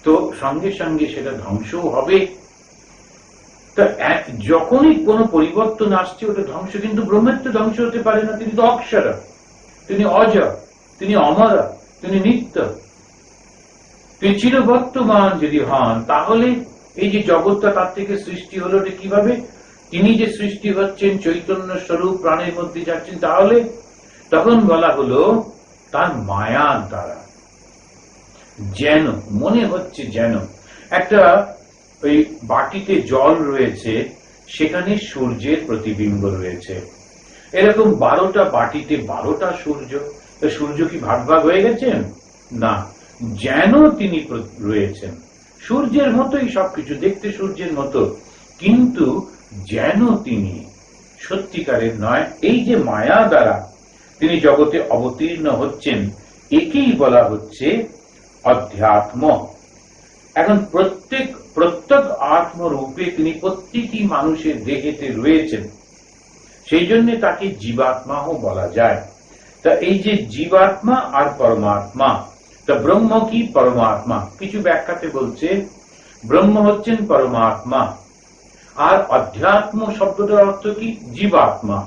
[SPEAKER 1] তো সঙ্গে সঙ্গে সেটা ধ্বংসও হবে। তা যখনই কোনো পরিবর্তন আসছে, ওটা ধ্বংস। কিন্তু ব্রহ্মের তো ধ্বংস হতে পারে না, তিনি তো অক্ষর, তিনি অজ, তিনি অমর, তিনি নিত্য, তিনি চিরবর্তমান যদি হন, তাহলে এই যে জগৎটা তার থেকে সৃষ্টি হলো কিভাবে? তিনি যে সৃষ্টি হচ্ছেন, চৈতন্য স্বরূপ প্রাণের মধ্যে যাচ্ছেন, তাহলে তখন বলা হলো তার মায়ার দ্বারা। যেন মনে হচ্ছে, যেন একটা ওই বাটিতে জল রয়েছে, সেখানে সূর্যের প্রতিবিম্ব রয়েছে। এরকম 12টা বাটিতে 12টা সূর্য। সূর্য কি ভাগ ভাগ হয়ে গেছেন? না, যেন তিনি রয়েছেন। সূর্যের মতোই সবকিছু, দেখতে সূর্যের মতো, কিন্তু যেন তিনি সত্যিকারের নয়। এই যে মায়া দ্বারা তিনি জগতে অবতীর্ণ হচ্ছেন, একেই বলা হচ্ছে অধ্যাত্ম। এখন প্রত্যেক আত্মরূপে তিনি প্রত্যেকটি মানুষের দেহেতে রয়েছেন, সেই জন্য তাকে জীবাত্মাও বলা যায়। তা এই যে জীবাত্মা আর পরমাত্মা, তা ব্রহ্ম কি? পরমাত্মা। কিছু ব্যাখ্যাতে বলছে ব্রহ্ম হচ্ছেন পরমাত্মা, আর অধ্যাত্ম শব্দটার অর্থ কি? জীবাত্মা।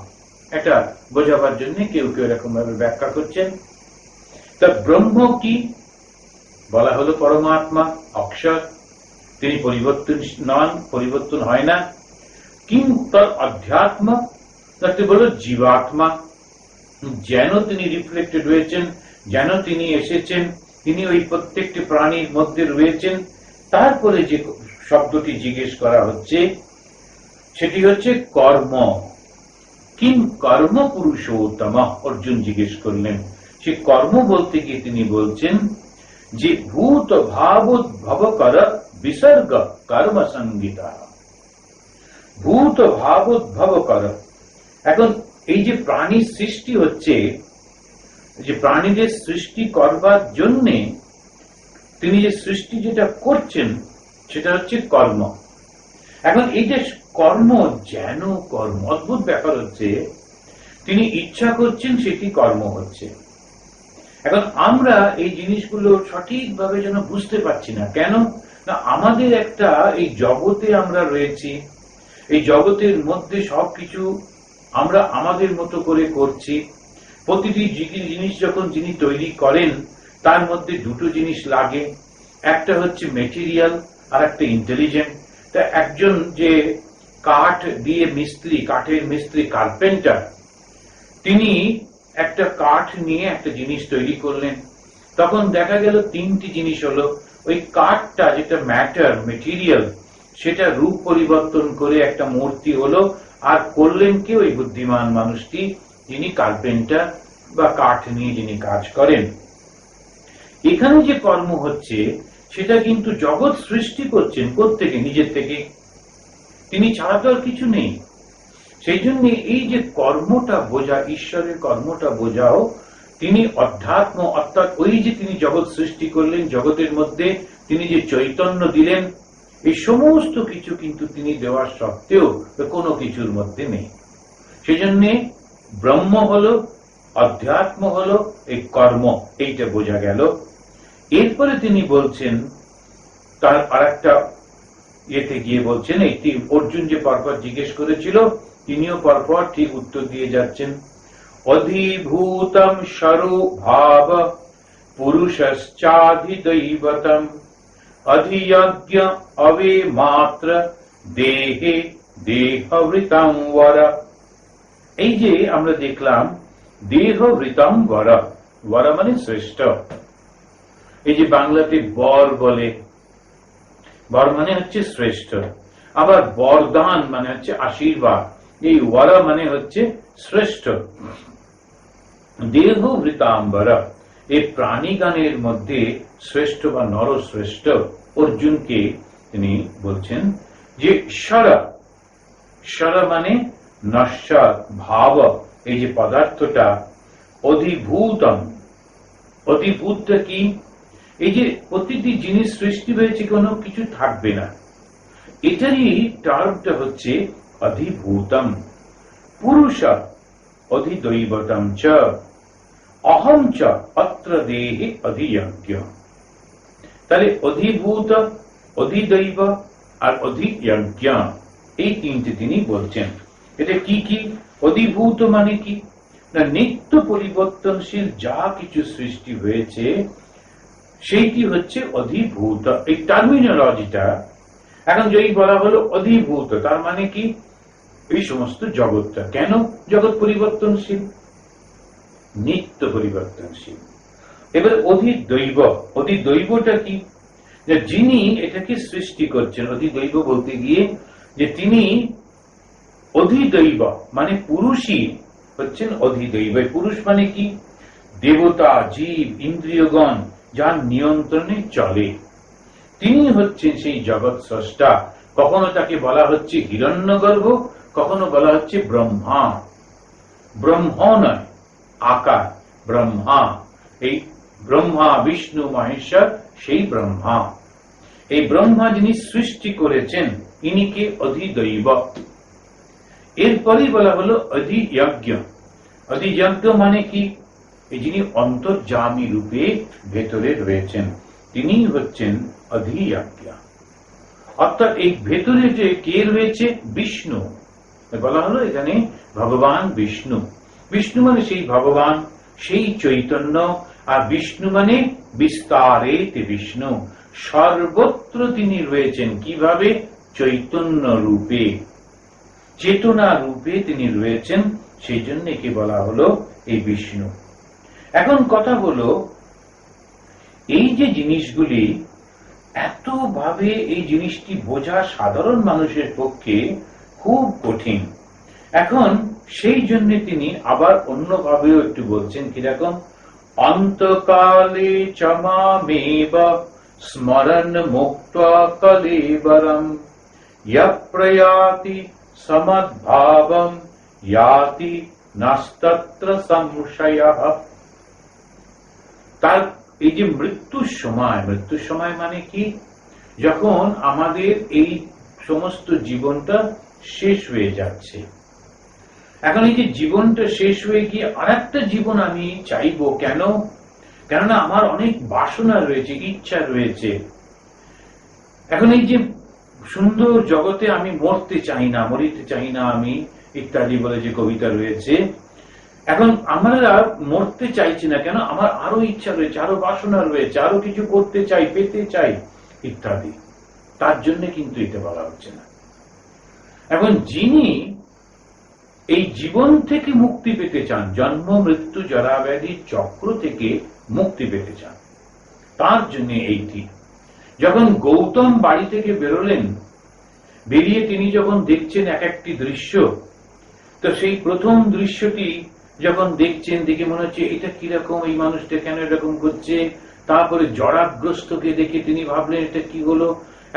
[SPEAKER 1] এটা বোঝাবার জন্য কেউ কেউ এরকম ভাবে ব্যাখ্যা করছেন। তা ব্রহ্ম কি? বলা হলো পরমাত্মা, অক্ষর, তিনি পরিবর্তন নন, পরিবর্তন হয় না। কিন্তু তার অধ্যাত্ম, তাকে বলো জীবাত্মা। যেন তিনি রিফ্লেক্টেড হয়েছেন, যেন তিনি এসেছেন, তিনি ওই প্রত্যেকটি প্রাণীর মধ্যে রয়েছেন। তারপরে যে শব্দটি জিজ্ঞেস করা হচ্ছে সেটি হচ্ছে কর্ম। কিম কর্ম পুরুষোত্তম, অর্জুন জিজ্ঞেস করলেন। সে কর্ম বলতে গিয়ে তিনি বলছেন যে ভূত ভাবোদ্ভব কর বিসর্গ কর্ম সংগীতা। ভূত ভাবোদ্ভব কর, এখন এই যে প্রাণীর সৃষ্টি হচ্ছে, যে প্রাণীদের সৃষ্টি করবার জন্যে তিনি যে সৃষ্টি যেটা করছেন সেটা হচ্ছে কর্ম। এখন এই যে কর্ম, যেন কর্ম, অদ্ভুত ব্যাপার হচ্ছে, তিনি ইচ্ছা করছেন সেটি কর্ম হচ্ছে। এখন আমরা এই জিনিসগুলো সঠিকভাবে যেন বুঝতে পারছি না। কেন না, আমাদের একটা এই জগতে আমরা রয়েছি, এই জগতের মধ্যে সবকিছু আমরা আমাদের মতো করে করছি। প্রতিটি জিনিস যখন যিনি তৈরি করেন তার মধ্যে দুটো জিনিস লাগে, একটা হচ্ছে মেটেরিয়াল আর একটা ইন্টেলিজেন্ট। তা একজন যে কাঠ দিয়ে মিস্ত্রি, কাঠের মিস্ত্রি, কার্পেন্টার, তিনি একটা কাঠ নিয়ে একটা জিনিস তৈরি করলেন। তখন দেখা গেল তিনটি জিনিস হলো, ওই কাঠটা যেটা ম্যাটার, মেটেরিয়াল, সেটা রূপ পরিবর্তন করে একটা মূর্তি হলো। আর করলেন কি ওই বুদ্ধিমান মানুষটি, যিনি কার্পেন্টার বা কাঠ নিয়ে যিনি কাজ করেন। এখানে যে কর্ম হচ্ছে সেটা কিন্তু জগৎ সৃষ্টি করছেন প্রত্যেকে নিজের থেকে, তিনি ছাড়া তো আর কিছু নেই। সেই জন্য এই যে কর্মটা বোঝা, ঈশ্বরের কর্মটা বোঝাও, তিনি অধ্যাত্ম, অর্থাৎ ওই যে তিনি জগৎ সৃষ্টি করলেন, জগতের মধ্যে তিনি যে চৈতন্য দিলেন, এই সমস্ত কিছু কিন্তু তিনি দেওয়ার সত্ত্বেও কোনো কিছুর মধ্যে নেই। সেই জন্যে ব্রহ্ম হলো, অধ্যাত্ম হলো এই কর্ম, এইটা বোঝা গেল। এরপরে তিনি বলছেন তার আর একটা ইয়েতে গিয়ে বলছেন, এই অর্জুন যে পরপর জিজ্ঞেস করেছিল তিনিও পরপর ঠিক উত্তর দিয়ে যাচ্ছেন। অধিভূতম স্বরূভাব পুরুষশ্চাধিদৈবতম অধিয়জ্ঞ অবে মাত্র দেহে দেহবৃতম বর। এই যে আমরা দেখলাম দেহবৃতম বর, বর মানে শ্রেষ্ঠ। এই যে বাংলাতে বর বলে, বর মানে হচ্ছে শ্রেষ্ঠ, আবার বরদান মানে হচ্ছে আশীর্বাদ, এই বর মানে হচ্ছে শ্রেষ্ঠ। দেহবৃতাম্বর, এই প্রাণীগণের মধ্যে শ্রেষ্ঠ বা নরশ্রেষ্ঠ অর্জুনকে তিনি বলছেন যে স্বর, স্বর মানে নশ্বর, ভাব, এই যে পদার্থটা, অধিভূতম, অধিভূতটা কি, এই যে প্রতিটি জিনিস সৃষ্টি হয়েছে, কোনো কিছু থাকবে না, এটারই টার্মটা হচ্ছে অধিভূতম। পুরুষ অধিদৈবতম চ অহম চ অত্র দেহে অধিয়জ্ঞ। তাহলে অধিভূত, অধিদৈব আর অধিয়জ্ঞ, এই তিনটে তিনি বলছেন। এটা কি কি? অধিভূত মানে কি না, নিত্য পরিবর্তনশীল যা কিছু সৃষ্টি হয়েছে সেইটি হচ্ছে অধিভূত। এই টার্মিনোলজিটা এখন যদি বলা হলো অধিভূত, তার মানে কি এই সমস্ত জগৎটা। কেন জগৎ পরিবর্তনশীল, নিত্য পরিবর্তনশীল। এবার অধিদৈব, অধিদৈবটা কি, যে যিনি এটাকে সৃষ্টি করছেন। অধিদৈব বলতে গিয়ে যে তিনি অধিদৈব মানে পুরুষই হচ্ছেন অধিদৈব। পুরুষ মানে কি, দেবতা, জীব, ইন্দ্রিয়গণ যার নিয়ন্ত্রণে চলে, তিনি হচ্ছেন সেই জগৎ স্রষ্টা। কখনো তাকে বলা হচ্ছে হিরণ্যগর্ভ, কখনো বলা হচ্ছে ব্রহ্মা। ব্রহ্ম নয়, আকার, ব্রহ্মা। এই ব্রহ্মা, বিষ্ণু, মহেশ্বর, সেই ব্রহ্মা। এই ব্রহ্মা যিনি সৃষ্টি করেছেন, ইনিকে অধিদৈব। এরপরেই বলা হলো অধিযজ্ঞ। অধিযজ্ঞ মানে কি, এই যিনি অন্তর্যামী রূপে ভেতরে রয়েছেন, তিনি হচ্ছেন অধিযজ্ঞ। অর্থাৎ এই ভেতরে যে কে রয়েছে, বিষ্ণু। বলা হলো এখানে ভগবান বিষ্ণু। বিষ্ণু মানে সেই ভগবান, সেই চৈতন্য। আর বিষ্ণু মানে বিস্তারেতে বিষ্ণু, সর্বত্র তিনি রয়েছেন। কিভাবে? চৈতন্য রূপে, চেতনা রূপে তিনি রয়েছেন। সেই জন্য একে বলা হলো এই বিষ্ণু। এখন কথা হলো, এই যে জিনিসগুলি এতভাবে এই জিনিসটি বোঝা সাধারণ মানুষের পক্ষে খুব কঠিন। এখন সেই জন্য তিনি আবার অন্যভাবেও একটু বলছেন, কিরকম, অন্তকালে চমামেব স্মরণ মুক্তা কলেবরম ইয়প্রয়াতি সমদ্ভাবম ইয়াতি নাস্তত্র সংশয়ঃ। তার এই যে মৃত্যুর সময় মানে কি, যখন আমাদের এই সমস্ত জীবনটা শেষ হয়ে যাচ্ছে। এখন এই যে জীবনটা শেষ হয়ে গিয়ে আরেকটা জীবন আমি চাইবো, কেননা আমার অনেক বাসনা রয়েছে, ইচ্ছা রয়েছে। এখন এই যে সুন্দর জগতে আমি মরতে চাই না আমি, ইত্যাদি বলে যে কবিতা রয়েছে। এখন আমরা মরতে চাইছি না কেন, আমার আরো ইচ্ছা রয়েছে, আরো বাসনা রয়েছে, আরো কিছু করতে চাই, পেতে চাই ইত্যাদি। তার জন্য কিন্তু এটা বলা হচ্ছে না। এখন যিনি এই জীবন থেকে মুক্তি পেতে চান, জন্ম মৃত্যু জরা ব্যাধি চক্র থেকে মুক্তি পেতে চান, তার জন্য এইটি। যখন গৌতম বাড়ি থেকে বেরোলেন, বেরিয়ে তিনি যখন দেখছেন এক একটি দৃশ্য, তো সেই প্রথম দৃশ্যটি যখন দেখছেন, দেখে মনে হচ্ছে এটা কিরকম, এই মানুষটা কেন এরকম করছে। তারপরে জরাগ্রস্তকে দেখে তিনি ভাবলেন এটা কি হলো,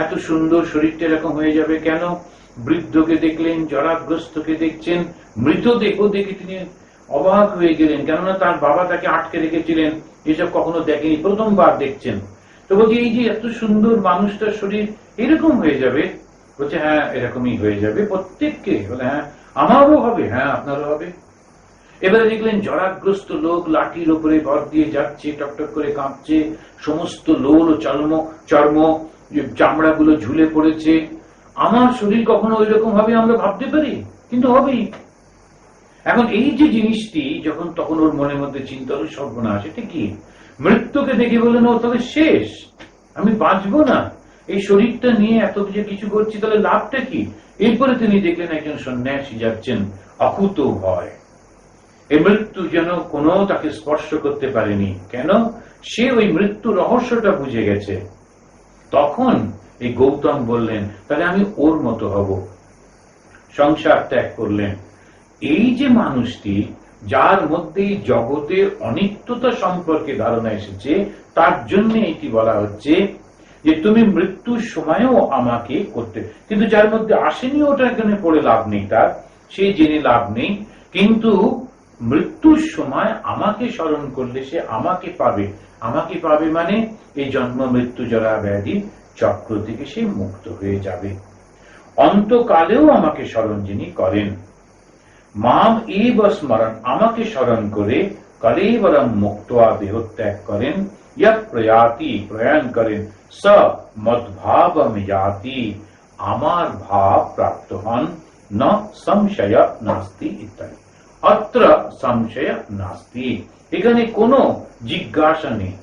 [SPEAKER 1] এত সুন্দর শরীরটা এরকম হয়ে যাবে কেন। বৃদ্ধকে দেখলেন, জরাগ্রস্তকে দেখছেন, মৃতদেহ দেখে তিনি অবাক হয়ে গেলেন, কেননা তার বাবা তাকে আটকে রেখেছিলেন, এসব কখনো দেখেনি, প্রথমবার দেখছেন। তো বলছে এই যে এত সুন্দর মানুষটার শরীর এরকম হয়ে যাবে, বলছে হ্যাঁ এরকমই হয়ে যাবে প্রত্যেককে। বলে হ্যাঁ আমারও হবে, হ্যাঁ আপনারও হবে। এবারে দেখলেন জরাগ্রস্ত লোক লাঠির উপরে ভর দিয়ে যাচ্ছে, টকটক করে কাঁপছে, সমস্ত লোল ও চর্ম চামড়াগুলো ঝুলে পড়েছে। আমার শরীর কখনো ওই রকম হবে আমরা ভাবতে পারি, কিন্তু হবেই। এখন এই যে জিনিসটি যখন তখন ওর মনের মধ্যে চিন্তা হলো, সর্বনাশ, এটা কি। মৃত্যুকে দেখে বললেন, ও তাহলে শেষ, আমি বাঁচবো না, এই শরীরটা নিয়ে এত কিছু করছি, তাহলে লাভটা কি। এরপরে তিনি দেখলেন একজন সন্ন্যাসী যাচ্ছেন, অকুত ভয়। এই মৃত্যু যেন কোনো তাকে স্পর্শ করতে পারেনি, কেন, সে ওই মৃত্যু রহস্যটা বুঝে গেছে। তখন এই গৌতম বললেন, তাহলে আমি ওর মতো হব। সংসার ত্যাগ করলেন। এই যে মানুষটি, যার মধ্যে জগতের অনিত্যতা সম্পর্কে ধারণা এসেছে, তার জন্য এটি বলা হচ্ছে যে তুমি মৃত্যুর সময়ও আমাকে করতে, কিন্তু যার মধ্যে আসেনি ওটা এখানে পড়ে লাভ নেই, তার সে জেনে লাভ নেই। কিন্তু মৃত্যুর সময় আমাকে স্মরণ করলে সে আমাকে পাবে। আমাকে পাবে মানে এই জন্ম মৃত্যু জরা ব্যাধি চক্র থেকে সে মুক্ত হয়ে যাবে। অন্তকালেও আমাকে স্মরণ যিনি করেন, মাম এব স্মরণ, আমাকে স্মরণ করে, কলেবরম মুক্তা দেহত্যাগ করেন, ইয়ৎ প্রয়াতি, প্রয়াণ করেন, স মদ্ভাবম যাতি, আমার ভাব প্রাপ্ত হন, ন সংশয় নাস্তি ইত্যাদি। অত্র সংশয় নাস্তি, এখানে কোনো জিজ্ঞাসা নেই,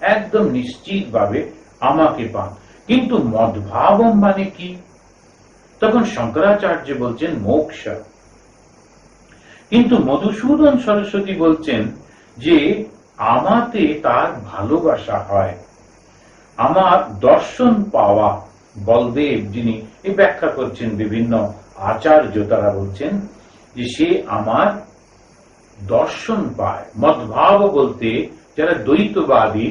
[SPEAKER 1] একদম নিশ্চিত ভাবে আমাকে পান। কিন্তু মদ্ভাবম মানে কি, তখন শঙ্করাচার্য বলছেন মোক্ষ। কিন্তু মধুসূদন সরস্বতী বলছেন যে আমাতে তার ভালোবাসা হয়, আমার দর্শন পাওয়া। বলদেব যিনি এই ব্যাখ্যা করছেন, বিভিন্ন আচার্য তারা বলছেন যে সে আমার দর্শন পায়। মদ্ভাব বলতে যারা দ্বৈতবাদী,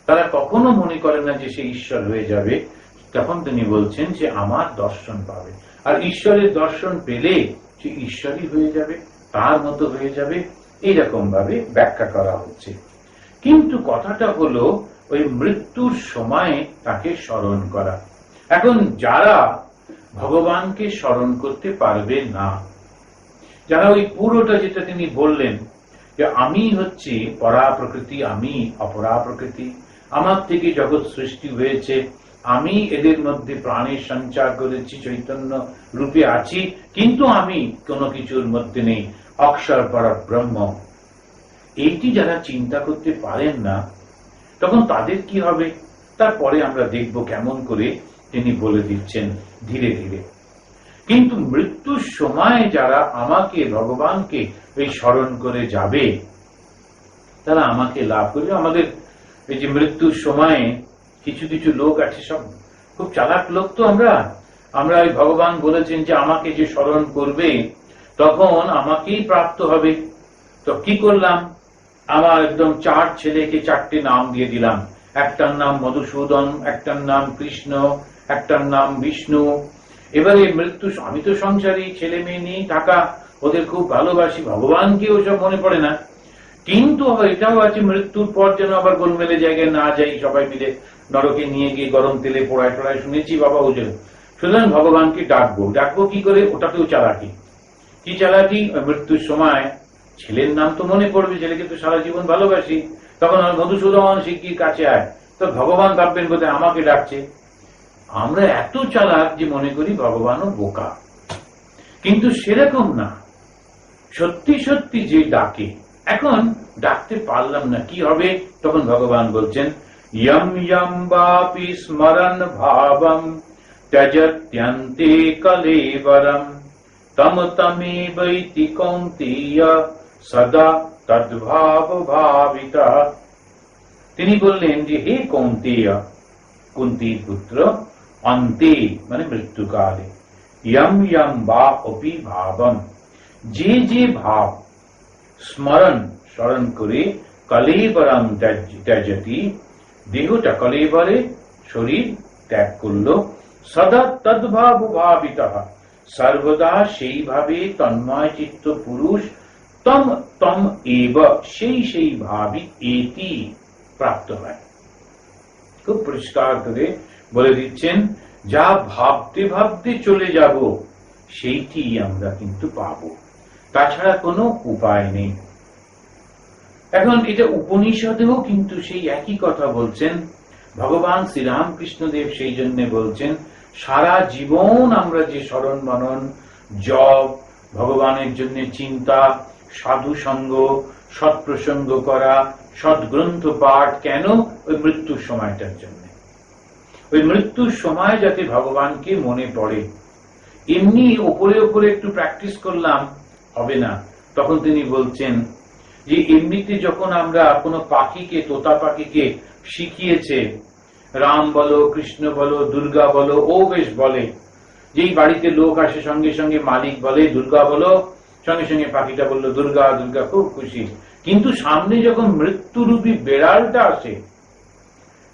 [SPEAKER 1] তারা কখনো মনে করে না যে সে ঈশ্বর হয়ে যাবে, তখন তিনি বলছেন যে আমার দর্শন পাবে। আর ঈশ্বরের দর্শন পেলে সে ঈশ্বরই হয়ে যাবে, তার মতো হয়ে যাবে, এইরকম ভাবে ব্যাখ্যা করা হচ্ছে। কিন্তু কথাটা হলো ওই মৃত্যুর সময় তাকে স্মরণ করা। এখন যারা ভগবানকে স্মরণ করতে পারবে না, যারা ওই পুরোটা যেটা তিনি বললেন যে আমি হচ্ছি পরা প্রকৃতি, আমি অপরা প্রকৃতি, আমার থেকে জগৎ সৃষ্টি হয়েছে, আমি এদের মধ্যে প্রাণের সঞ্চার করেছি, চৈতন্য রূপে আছি, কিন্তু আমি কোনো কিছুর মধ্যে নেই, অক্ষর পরব্রহ্ম। এইটি যারা চিন্তা করতে পারেন না, তখন তাদের কি হবে তারপরে আমরা দেখব কেমন করে তিনি বলে দিচ্ছেন ধীরে ধীরে। কিন্তু মৃত্যুর সময় যারা আমাকে ভগবানকে এই স্মরণ করে যাবে তারা আমাকে লাভ করবে। আমাদের এই যে মৃত্যুর সময়ে কিছু কিছু লোক আছে, সব খুব চালাক লোক, তো আমরা এই ভগবান বলেছেন যে আমাকে যে স্মরণ করবে তখন আমাকেই প্রাপ্ত হবে। তো কি করলাম, আমার একদম 4 ছেলেকে 4টে নাম দিয়ে দিলাম। একটার নাম মধুসূদন, একটার নাম কৃষ্ণ, একটার নাম বিষ্ণু। এবারে মৃত্যু, আমি তো সংসারী, ছেলে মেয়ে নিয়ে থাকা, ওদের খুব ভালোবাসি, ভগবানকে ওসব মনে পড়ে না। কিন্তু এটাও আছে মৃত্যুর পর যেন আবার গোলমেলে জায়গায় না যাই, সবাই মিলে নরকে নিয়ে গিয়ে গরম তেলে পোড়ায় টোড়ায়, শুনেছি বাবা ওজন। সুতরাং ভগবানকে ডাকবো কি করে, ওটাতেও চালাকি। কি চালাকি, মৃত্যুর সময় ছেলের নাম তো মনে পড়বে, ছেলেকে তো সারা জীবন ভালোবাসি, তখন মধুসূদন শিগগির কাছে আয়, তো ভগবান ভাববেন বোধহয় আমাকে ডাকছে। আমরা এত চালাক যে মনে করি ভগবানও বোকা, কিন্তু সেরকম না। সত্যি সত্যি যে ডাকে, এখন ডাকতে পারলাম না, কি হবে? তখন ভগবান বলছেন ইয়ম ইয়ম বাপি স্মরণ ভাবম ত্যজত্যন্তে কলেবরম তম তমেবৈতি কৌন্তেয় সদা তদ্ভাব ভাবিতা। তিনি বললেন যে হে কৌন্তেয়, কুন্তির পুত্র, অন্তে মানে মৃত্যুকালে, ইয়ম ইয়ম বা অপি ভাবম, যে যে ভাব স্মরণ করে কলেবরম ত্যজতি, দেহটা কলেবরে শরীর ত্যাগ করলো, সদা তদ্ভাব ভাবিতঃ, সর্বদা সেইভাবে তন্ময় চিত্ত পুরুষ, তম তম এব, সেই ভাবি এতি প্রাপ্ত হয়। খুব পরিষ্কার করে বলে দিচ্ছেন, যা ভাবতে ভাবতে চলে যাব সেইটি আমরা কিন্তু পাবো, তাছাড়া কোনো উপায় নেই। এখন এটা উপনিষদেও কিন্তু সেই একই কথা বলছেন ভগবান শ্রীরামকৃষ্ণদেব। সেই জন্য বলছেন সারা জীবন আমরা যে স্মরণ মনন জপ, ভগবানের জন্য চিন্তা, সাধু সঙ্গ, সৎপ্রসঙ্গ করা, সৎগ্রন্থ পাঠ, কেন? ওই মৃত্যুর সময়টার জন্য। ওই মৃত্যুর সময় যাতে ভগবানকে মনে পড়ে। এমনি ওপরে ওপরে একটু প্র্যাকটিস করলাম হবে না। তখন তিনি বলছেন যে এমনিতে যখন আমরা কোনো পাখিকে, তোতা পাখিকে শিখিয়েছে, রাম বলো, কৃষ্ণ বলো, দুর্গা বলো, ও বেশ বলে, যেই বাড়িতে লোক আসে সঙ্গে সঙ্গে মালিক বলে দুর্গা বলো, সঙ্গে সঙ্গে পাখিটা বললো দুর্গা দুর্গা, খুব খুশি। কিন্তু সামনে যখন মৃত্যুরূপী বেড়ালটা আসে,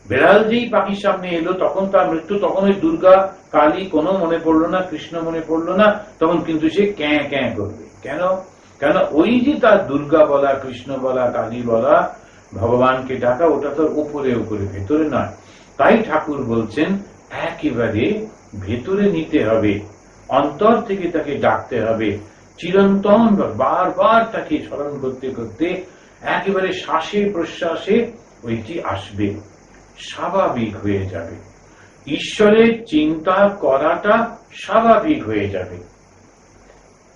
[SPEAKER 1] বেড়াল যেই পাখির সামনে এলো, তখন তার মৃত্যু, তখন ওই দুর্গা কালী কোনো মনে পড়লো না, কৃষ্ণ মনে পড়লো না, তখন কিন্তু সে ক্যাঁ ক্যাঁ করবে। কেন? ওই যে তার দুর্গা বলা, কৃষ্ণ বলা, কালী বলা, ভগবানকে ডাকা, ওটা তো উপরে উপরে, ভেতরে নয়। তাই ঠাকুর বলছেন একেবারে ভেতরে নিতে হবে, অন্তর থেকে তাকে ডাকতে হবে, চিরন্তন বারবার তাকে স্মরণ করতে করতে একেবারে শ্বাসে প্রশ্বাসে ওইটি আসবে, স্বাভাবিক হয়ে যাবে, ঈশ্বরের চিন্তা করাটা স্বাভাবিক হয়ে যাবে।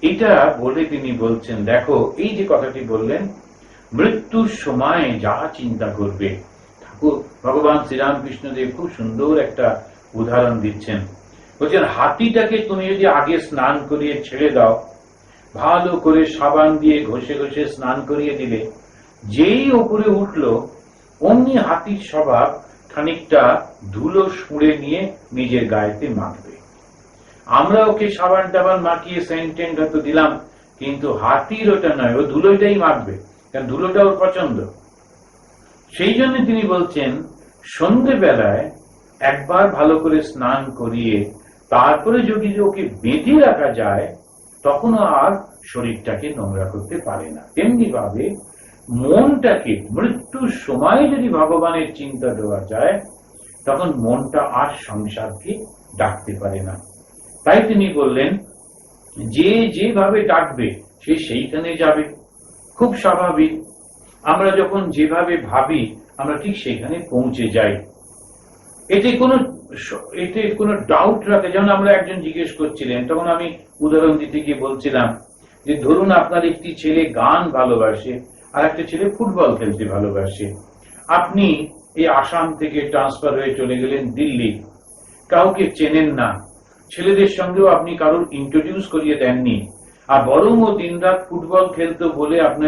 [SPEAKER 1] এটা বলে তিনি বলছেন, দেখো এই যে কথাটি বললেন, মৃত্যুর সময় যা চিন্তা করবে, ঠাকুর ভগবান শ্রীরামকৃষ্ণদেব খুব সুন্দর একটা উদাহরণ দিচ্ছেন। বলছেন হাতিটাকে তুমি যদি আগে স্নান করিয়ে ছেড়ে দাও, ভালো করে সাবান দিয়ে ঘষে ঘষে স্নান করিয়ে দিলে, যেই উপরে উঠলো অমনি হাতির স্বভাব খানিকটা ধুলো সুঁড়ে নিয়ে নিজের গায়েতে মাখবে। আমরা ওকে সাবান টাবান মাখিয়ে সেন্টেন্ট হয়তো দিলাম, কিন্তু হাতির ওটা নয়, ও ধুলোটাই মাখবে, কারণ ধুলোটা ওর পছন্দ। সেই জন্য তিনি বলছেন সন্ধ্যেবেলায় একবার ভালো করে স্নান করিয়ে তারপরে যদি ওকে বেঁধে রাখা যায়, তখনও আর শরীরটাকে নোংরা করতে পারে না। তেমনি ভাবে মনটাকে মৃত্যুর সময় যদি ভগবানের চিন্তা দেওয়া যায়, তখন মনটা আর সংসারকে ডাকতে পারে না। তাই তিনি বললেন যে যেভাবে ডাকবে সে সেইখানে যাবে, খুব স্বাভাবিক। আমরা যখন যেভাবে ভাবি আমরা ঠিক সেখানে পৌঁছে যাই, এতে কোনো ডাউট রাখে। যেমন আমরা একজন জিজ্ঞেস করছিলেন, তখন আমি উদাহরণ দিতে গিয়ে বলছিলাম যে ধরুন আপনার একটি ছেলে গান ভালোবাসে আর একটা ছেলে ফুটবল খেলতে ভালোবাসে। আপনি এই আসাম থেকে ট্রান্সফার হয়ে চলে গেলেন দিল্লি, কাউকে চেনেন না, ছেলেদের সঙ্গেও আপনি কারোর ইন্ট্রোডিউস করিয়ে দেননি, আর বরং ও দিনরাত ফুটবল খেলতো বলে আপনি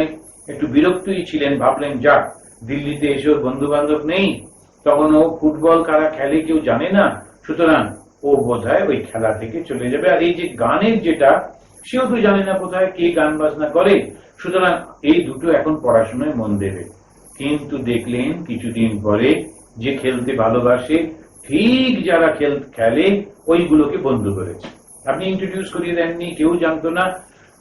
[SPEAKER 1] একটু বিরক্তই ছিলেন, ভাবলেন যাক দিল্লিতে এসব বন্ধু বান্ধব নেই, তখন ও ফুটবল কারা খেলে কেউ জানে না, সুতরাং ও বোধহয় ওই খেলা থেকে চলে যাবে। আর এই যে গানের যেটা, সেও তো জানে না কোথায় কে গান বাজনা করে, সুতরাং এই দুটো এখন পড়াশোনায় মন দেবে। কিন্তু দেখলেন কিছুদিন পরে যে খেলতে ভালোবাসে ঠিক যারা খেলে ওইগুলোকে বন্ধু করেছে। আপনি ইন্ট্রোডিউস করিয়ে দেননি, কেউ জানতো না,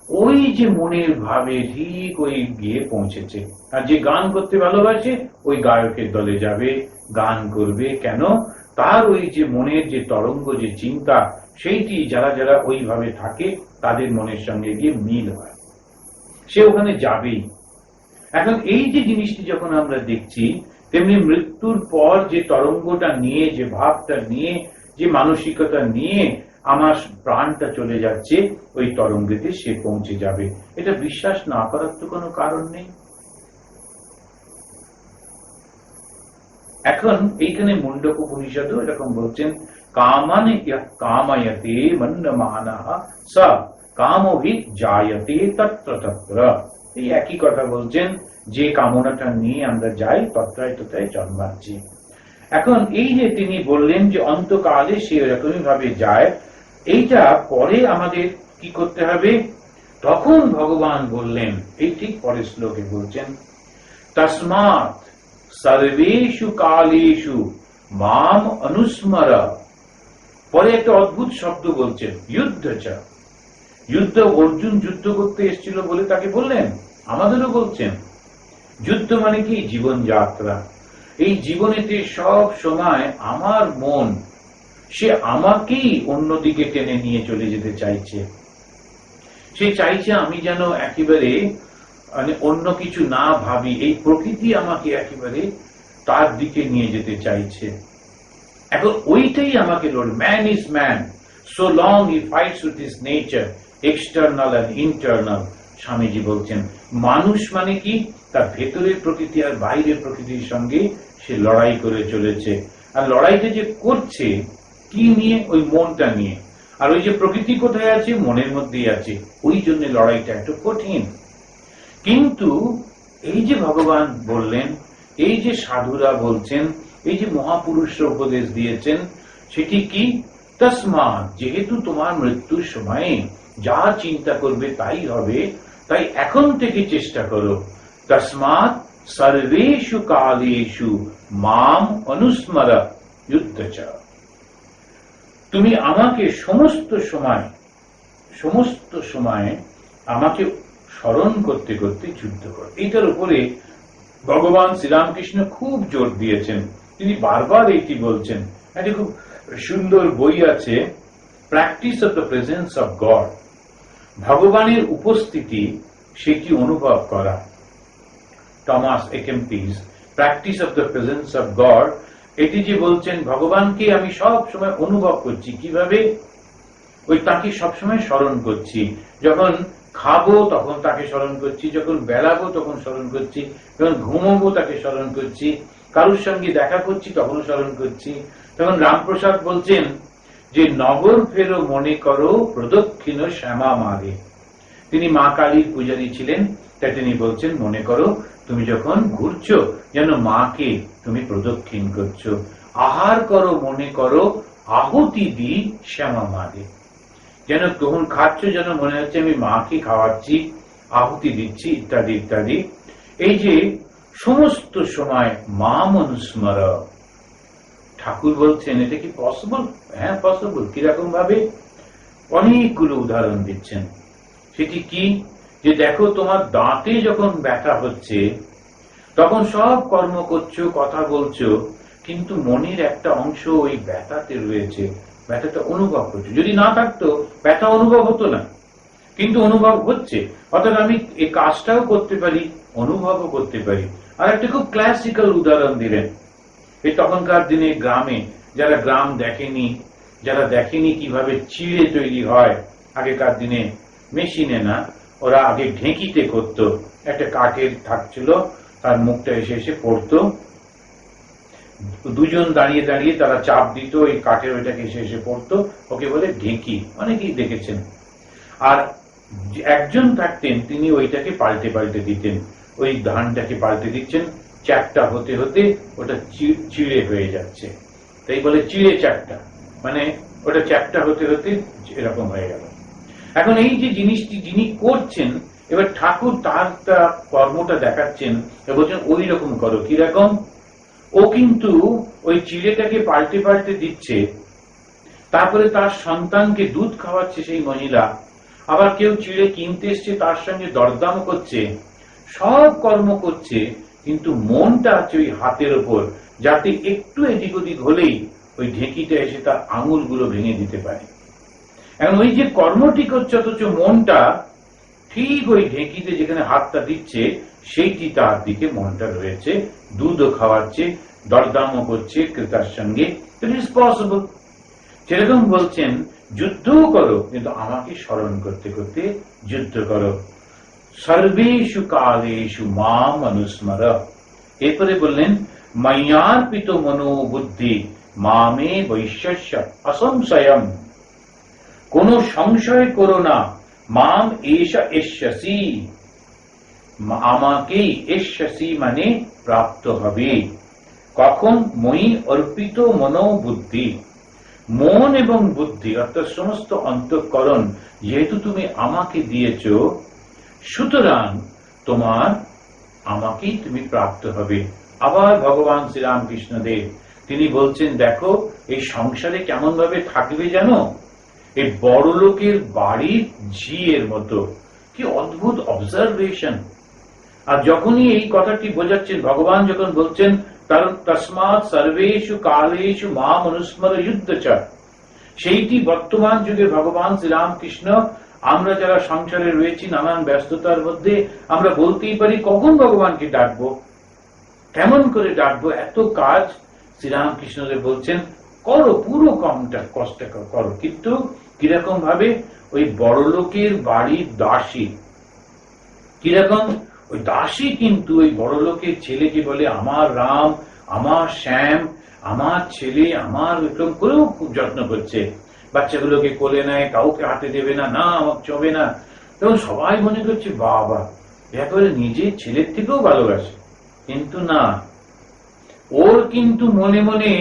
[SPEAKER 1] ওই যে মনের ভাবে ঠিক ওই গিয়ে পৌঁছেছে। আর যে গান করতে ভালোবাসে ওই গায়কের দলে যাবে, গান করবে। কেন? তার ওই যে মনের যে তরঙ্গ, যে চিন্তা, সেইটি যারা যারা ওইভাবে থাকে তাদের মনের সঙ্গে গিয়ে মিল হয়, সে ওখানে যাবেই। এখন এই যে জিনিসটি যখন আমরা দেখছি, তেমনি মৃত্যুর পর যে তরঙ্গটা নিয়ে, যে ভাবটা নিয়ে, যে মানসিকতা নিয়ে আমার প্রাণটা চলে যাচ্ছে, ওই তরঙ্গেতে সে পৌঁছে যাবে। এটা বিশ্বাস না করার তো কোনো কারণ নেই। এখন এইখানে মুন্ডক উপনিষদও এরকম বলছেন, কামান কামায়তে মন্যমানঃ স কামোভি জায়তে তত্র তত্র। এই একই কথা বলছেন, যে কামনাটা নিয়ে আমরা যাই তত্রায় তত্রায় জন্মাচ্ছি। এখন এই যে তিনি বললেন যে অন্তকালে সে এরকমই ভাবে যায়, এইটা পরে আমাদের কি করতে হবে? তখন ভগবান বললেন, এই ঠিক পরের শ্লোকে বলছেন, তস্মাৎ সর্বেষু কালেষু মাম অনুস্মর। পরে একটা অদ্ভুত শব্দ বলছেন, যুদ্ধ। যুদ্ধ, অর্জুন যুদ্ধ করতে এসেছিল বলে তাকে বললেন, আমাদেরও বলছেন যুদ্ধ মানে কি? জীবনযাত্রা। এই জীবনেতে সব সময় আমার মন সে আমাকেই অন্যদিকে টেনে নিয়ে চলে যেতে চাইছে। সে চাইছে আমি যেন একেবারে মানে অন্য কিছু না ভাবি, এই প্রকৃতি আমাকে একেবারে তার দিকে নিয়ে যেতে চাইছে। এখন ওইটাই আমাকে লড়। Man is man so long he fights with his nature external and internal. Swamiji বলছেন মানুষ মানে কি? তার ভেতরের প্রকৃতি আর বাইরের প্রকৃতির সঙ্গে সে লড়াই করে চলেছে। আর লড়াইটা যে করছে কি নিয়ে? ওই মনটা নিয়ে। আর ওই যে প্রকৃতি কোথায় আছে? মনের মধ্যেই আছে। ওই জন্য লড়াইটা একটু কঠিন। কিন্তু এই যে ভগবান বললেন, এই যে সাধুরা বলছেন, এই যে মহাপুরুষরা উপদেশ দিয়েছেন, সেটি কি? তস্মাৎ, যেহেতু তোমার মৃত্যুর সময়ে যা চিন্তা করবে তাই হবে, তাই এখন থেকে চেষ্টা করো। তস্মাৎ সর্বেষু কালেষু মাম অনুস্মর যুদ্ধ। তুমি আমাকে সমস্ত সময় আমাকে স্মরণ করতে করতে যুদ্ধ করো। এইটার উপরে ভগবান শ্রীরামকৃষ্ণ খুব জোর দিয়েছেন। তিনি বারবার এইটি বলছেন। একটা খুব সুন্দর বই আছে, practice of the presence of God. ভগবানের উপস্থিতি সেটি অনুভব করা। Thomas a Kempis practice of the presence of God. এটি যে বলছেন ভগবানকে আমি সব সময় অনুভব করছি। কিভাবে? ওই তাকে সবসময় স্মরণ করছি। যখন খাবো তখন তাকে স্মরণ করছি, যখন বেড়াবো তখন স্মরণ করছি, যখন ঘুমবো তাকে স্মরণ করছি, কারোর সঙ্গে দেখা করছি তখন স্মরণ করছি। তখন রামপ্রসাদ বলছেন যে নগর ফেরো মনে করো প্রদক্ষিণ শ্যামা মারে। তিনি মা কালীর পূজারী ছিলেন, তাই তিনি বলছেন মনে করো তুমি যখন ঘুরছো যেন মাকে তুমি প্রদক্ষিণ করছো। আহার করো মনে করো আহুতি দি শ্যামা মারে। যেন তখন খাচ্ছ যেন মনে হচ্ছে আমি মাকে খাওয়াচ্ছি, আহুতি দিচ্ছি, ইত্যাদি ইত্যাদি। এই যে সমস্ত সময় মা অনুস্মর। ঠাকুর বলছেন এটা কি পসিবল? হ্যাঁ পসিবল। কিরকম ভাবে? অনেকগুলো উদাহরণ দিচ্ছেন। সেটি কি? যে দেখো তোমার দাঁতে যখন ব্যথা হচ্ছে তখন সব কর্ম করছো, কথা বলছো, কিন্তু মনের একটা অংশ ওই ব্যথাতে রয়েছে, ব্যথাটা অনুভব করছো। যদি না থাকতো ব্যথা অনুভব হতো না, কিন্তু অনুভব হচ্ছে। অর্থাৎ আমি এই কাজটাও করতে পারি, অনুভবও করতে পারি। আর একটা খুব ক্লাসিক্যাল উদাহরণ দিলেন। এই তখনকার দিনে গ্রামে যারা গ্রাম দেখেনি, যারা দেখেনি কিভাবে চিড়ে তৈরি হয়, আগেকার দিনে মেশিনে না, ওরা আগে ঢেঁকিতে করত। একটা কাঠের থাকছিল, তার মুখটা এসে এসে পড়তো, দুজন দাঁড়িয়ে দাঁড়িয়ে তারা চাপ দিত, এই কাঠের ওইটাকে এসে পড়তো, ওকে বলে ঢেঁকি, অনেকেই দেখেছেন। আর একজন থাকতেন, তিনি ওইটাকে পাল্টে পাল্টে দিতেন, ওই ধানটাকে পাল্টে দিচ্ছেন, চ্যাপটা হতে হতে ওটা চিড়ে হয়ে যাচ্ছে, তাই বলে চিড়ে চ্যাপটা, মানে ওটা চ্যাপটা হতে হতে এরকম হয়ে গেল। এখন এই যে জিনিসটি যিনি করছেন, এবার ঠাকুর তার কর্মটা দেখাচ্ছেন, বলছেন ওই রকম করো। কিরকম? ও কিন্তু ওই চিড়েটাকে পাল্টে পাল্টে দিচ্ছে, তারপরে তার সন্তানকে দুধ খাওয়াচ্ছে সেই মহিলা, আবার কেউ চিড়ে কিনতে এসছে তার সঙ্গে দরদাম করছে, সব কর্ম করছে, কিন্তু মনটা আছে ওই হাতের ওপর, যাতে একটু এদিক ওদিক হলেই ওই ঢেঁকিটা এসে তার আঙুলগুলো ভেঙে দিতে পারে। এখন ওই যে কর্মটি করছে, অথচ মনটা ঠিক ওই ঢেঁকিতে যেখানে হাতটা দিচ্ছে সেইটি তার দিকে মনটা রয়েছে, দুধও খাওয়াচ্ছে, দরদামও করছে ক্রেতার সঙ্গে। It is possible. যেরকম বলছেন যুদ্ধও করো, কিন্তু আমাকে স্মরণ করতে করতে যুদ্ধ করো। সর্বেষু কালেষু মাম অনুস্মর। এরপরে বললেন ময়্যার্পিত মনোবুদ্ধি মামে বৈশ্যস্য অসংশয়ম। কোন সংশয় করো না, মাম এষা এষ্যসি, আমাকেই এষ্যসি মানে প্রাপ্ত হবে। কখন? মই অর্পিত মনোবুদ্ধি, মন এবং বুদ্ধি অর্থাৎ সমস্ত অন্তঃকরণ যেহেতু তুমি আমাকে দিয়েছ, সুতরাং তোমার আমাকেই তুমি প্রাপ্ত হবে। আবার ভগবান শ্রীরামকৃষ্ণদেব তিনি বলছেন, দেখো এই সংসারে কেমন ভাবে থাকবে জানো? এই বড় লোকের বাড়ির ঝিয়ের মতো। কি অদ্ভুত অবজারভেশন! আর যখনই এই কথাটি বোঝাচ্ছেন, ভগবান যখন বলছেন তস্মাৎ সর্বেষু কালেষু মাম অনুস্মর যুদ্ধ, সেইটি বর্তমান যুগে ভগবান শ্রীরামকৃষ্ণ, আমরা যারা সংসারে রয়েছি নানান ব্যস্ততার মধ্যে, আমরা বলতেই পারি কখন ভগবানকে ডাকবো, কেমন করে ডাকবো, এত কাজ। শ্রীরামকৃষ্ণদেব বলছেন করো, পুরো কমটা কষ্ট করো, কিন্তু কিরকম ভাবে? ওই বড় লোকের বাড়ির দাসী, কিরকম? ওই দাসী কিন্তু ওই বড় লোকের ছেলেকে বলে আমার রাম, আমার শ্যাম, আমার ছেলে, আমার এরকম করেও খুব যত্ন করছে, বাচ্চাগুলোকে কোলে নেয়, কাউকে হাতে দেবে না, না আমার চবে না। তখন সবাই মনে করছে বাবা একেবারে নিজের ছেলের থেকেও ভালোবাসে, কিন্তু না, ওর কিন্তু মনে মনে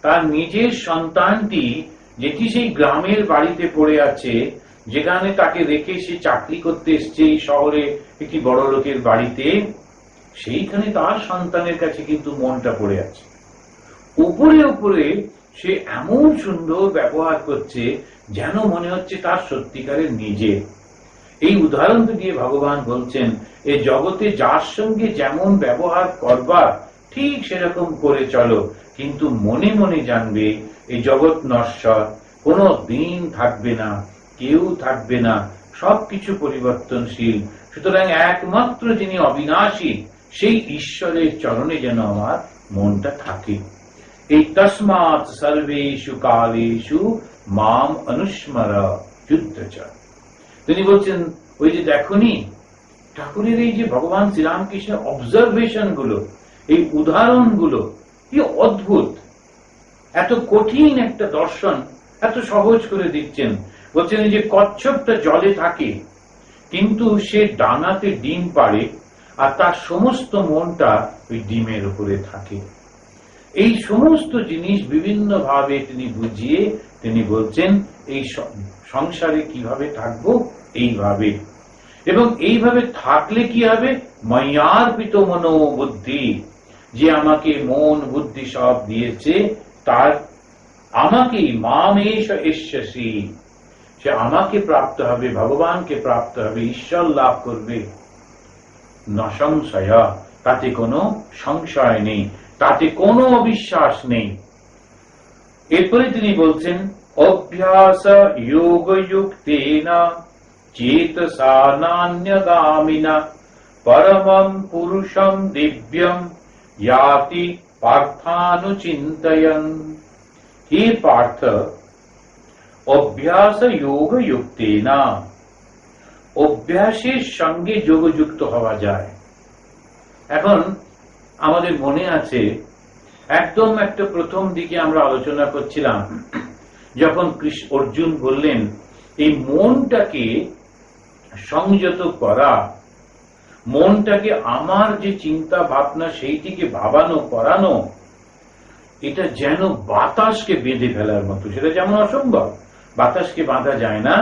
[SPEAKER 1] তার নিজের সন্তানটি, যেটি সেই গ্রামের বাড়িতে পড়ে আছে, যেখানে তাকে রেখে সে চাকরি করতে এসছে এই শহরে একটি বড় লোকের বাড়িতে, সেইখানে তার সন্তানের কাছে কিন্তু মনটা পড়ে আছে। উপরে উপরে সে এমন সুন্দর ব্যবহার করছে যেন মনে হচ্ছে তার সত্যিকারের নিজে। এই উদাহরণটা দিয়ে ভগবান বলছেন, এই জগতে যার সঙ্গে যেমন ব্যবহার করবার ঠিক সেরকম করে চলো, কিন্তু মনে মনে জানবে এই জগৎ নশ্বর, কোনো দিন থাকবে না, কেউ থাকবে না, সবকিছু পরিবর্তনশীল। সুতরাং একমাত্র যিনি অবিনাশী, সেই ঈশ্বরের চরণে যেন আমার মনটা থাকে। এই তস্মাৎ সর্বেষু কালেষু মাম অনুস্মর যুদ্ধ। তিনি বলছেন ওই যে দেখনি ঠাকুরের এই যে ভগবান শ্রীরামকৃষ্ণের অবজারভেশন গুলো, এই উদাহরণ গুলো, কি অদ্ভুত! এত কঠিন একটা দর্শন এত সহজ করে দিচ্ছেন। বলছেন যে কচ্ছপটা জলে থাকে, কিন্তু সে ডাঙাতে ডিম পাড়ে, আর তার সমস্ত মনটা ওই ডিমের উপরে থাকে। এই সমস্ত জিনিস বিভিন্ন ভাবে তিনি বুঝিয়ে তিনি বলছেন এই সংসারে কিভাবে থাকবো, এইভাবে। এবং এইভাবে থাকলে কি হবে? ময়্যার্পিত মনোবুদ্ধি, যে আমাকে মন বুদ্ধি সব দিয়েছে, তার আমাকেই মামেশ এষ্যসি, সে আমাকে প্রাপ্ত হবে, ভগবানকে প্রাপ্ত হবে, ঈশ্বর লাভ করবে। নসংশয়, তাতে কোনো সংশয় নেই, তাতে কোনো অবিশ্বাস নেই। এরপরে তিনি বলছেন অভ্যাস যোগযুক্তেনা চেতসা নান্যগামিনা পরমম পুরুষম দিব্যম याति पार्थानुचिन्तयन्। हे पार्थ, অভ্যাস যোগ যুক্তেনা, অভ্যাসের সঙ্গে যোগযুক্ত হওয়া যায়। এখন আমাদের মনে আছে একদম একটা প্রথম দিকে আমরা আলোচনা করছিলাম, যখন অর্জুন বললেন এই মনটাকে সংযত করা, মনটাকে আমার যে চিন্তা ভাবনা সেইটিকে ভাবানো করানো, এটা যেন বাতাসকে বেঁধে ফেলার মতো। সেটা যেমন অসম্ভব, বাতাসকে বাঁধা যায় না,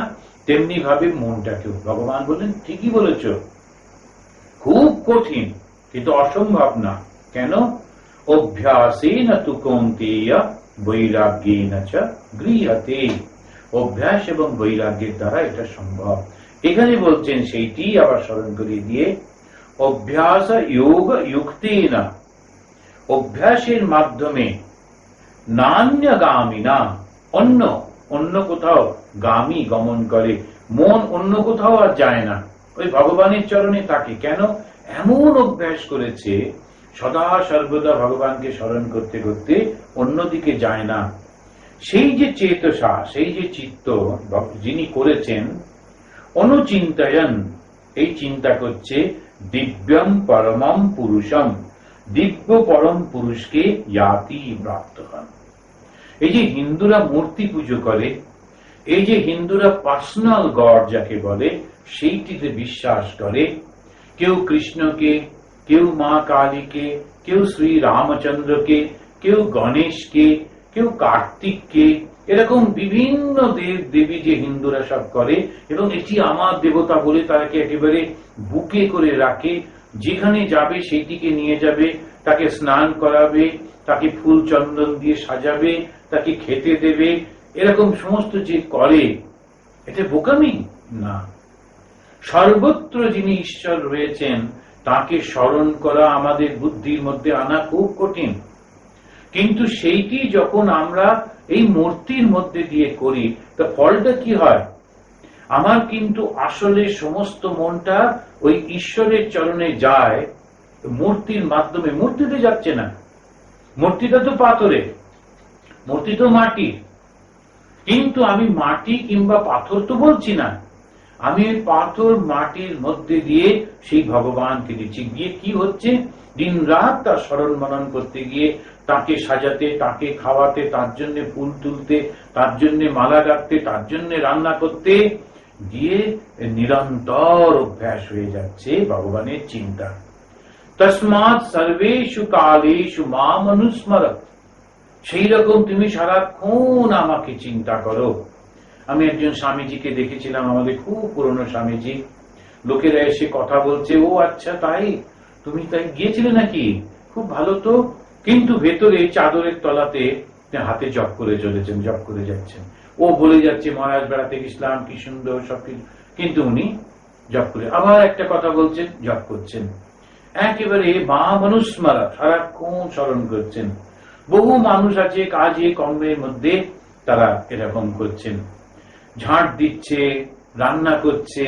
[SPEAKER 1] তেমনি ভাবে মনটাকেও। ভগবান বললেন ঠিকই বলেছ, খুব কঠিন কিন্তু অসম্ভব না। কেন? অভ্যাসেন তু কৌন্তেয় বৈরাগ্যেন চ গৃহ্যতে। অভ্যাস এবং বৈরাগ্যের দ্বারা এটা সম্ভব। এখানে বলছেন সেইটি আবার স্মরণ করিয়ে দিয়ে, অভ্যাস যোগ যুক্তেন, অভ্যাসের মাধ্যমে, নান্যগামিনা, অন্য অন্য কোথাও গামী গমন করে, মন অন্য কোথাও আর যায় না, ওই ভগবানের চরণে থাকে। কেন? এমন অভ্যাস করেছে, সদা সর্বদা ভগবানকে স্মরণ করতে করতে অন্যদিকে যায় না। সেই যে চেতসা, সেই যে চিত্ত যিনি করেছেন, অনুচিন্তয়ন, এই চিন্তা করছে দিব্যম পরমম পুরুষম, দিব্য পরম পুরুষকে ইয়াতি প্রাপ্ত হন। এই যে হিন্দুরা মূর্তি পুজো করে, এই যে হিন্দুরা পার্সোনাল গড যাকে বলে সেইটিতে বিশ্বাস করে, কেউ কৃষ্ণকে, কেউ মা কালীকে, কেউ শ্রী রামচন্দ্রকে, কেউ গণেশকে, কেউ কার্তিককে, এরকম বিভিন্ন দেব দেবী যে হিন্দুরা সব করে, এবং এটি আমার দেবতা বলে তাকে একেবারে বুকে করে রাখে। যেখানে যাবে সেইটিকে নিয়ে যাবে, তাকে স্নান করাবে, তাকে ফুল চন্দন দিয়ে সাজাবে, তাকে খেতে দেবে, এরকম সমস্ত যে করে, এটা বোকামি না। সর্বত্র যিনি ঈশ্বর রয়েছেন তাকে স্মরণ করা আমাদের বুদ্ধির মধ্যে আনা খুব কঠিন, কিন্তু সেইটি যখন আমরা এই মূর্তির মধ্যে দিয়ে করি, তা ফলটা কি হয়? আমার কিন্তু আসলে সমস্ত মনটা ওই ঈশ্বরের চরণে যায় মূর্তির মাধ্যমে। মূর্তিতে যাচ্ছে না, মূর্তিটা তো পাথরের, মূর্তি তো মাটির, কিন্তু আমি মাটি কিংবা পাথর তো বলছি না, আমি পাথর মাটির মধ্যে দিয়ে সেই ভগবানকে দিচ্ছি। গিয়ে কি হচ্ছে? দিন রাত তার স্মরণ মনন করতে গিয়ে, তাকে সাজাতে, তাকে খাওয়াতে, তার জন্য ফুল তুলতে, তার জন্য মালা গাঁথতে, তার জন্য রান্না করতে গিয়ে নিরন্তর অভ্যাস হয়ে যাচ্ছে ভগবানের চিন্তা। তস্মাৎ সর্বেষু কালেষু মাম অনুস্মরৎ, সেই রকম তুমি সারাক্ষণ আমাকে চিন্তা করো। আমি একজন স্বামীজিকে দেখেছিলাম, আমাদের খুব পুরনো স্বামীজি। লোকেরা এসে কথা বলছে, ও আচ্ছা তাই, তুমি তাই গিয়েছিলে নাকি, খুব ভালো তো, কিন্তু ভেতরে চাদরের তলাতে হাতে জপ করে চলেছেন, জপ করে যাচ্ছেন। ও বলে যাচ্ছে মহারাজ বেড়াতে গেছিলাম, কি সুন্দর সবকিছু, কিন্তু উনি জপ করে আবার একটা কথা বলছেন, জপ করছেন, একেবারে মা মনুস্মরা, সারাক্ষণ স্মরণ করছেন। বহু মানুষ আছে কাজে কর্মের মধ্যে তারা এরকম করছেন, ঝাঁট দিচ্ছে, রান্না করছে,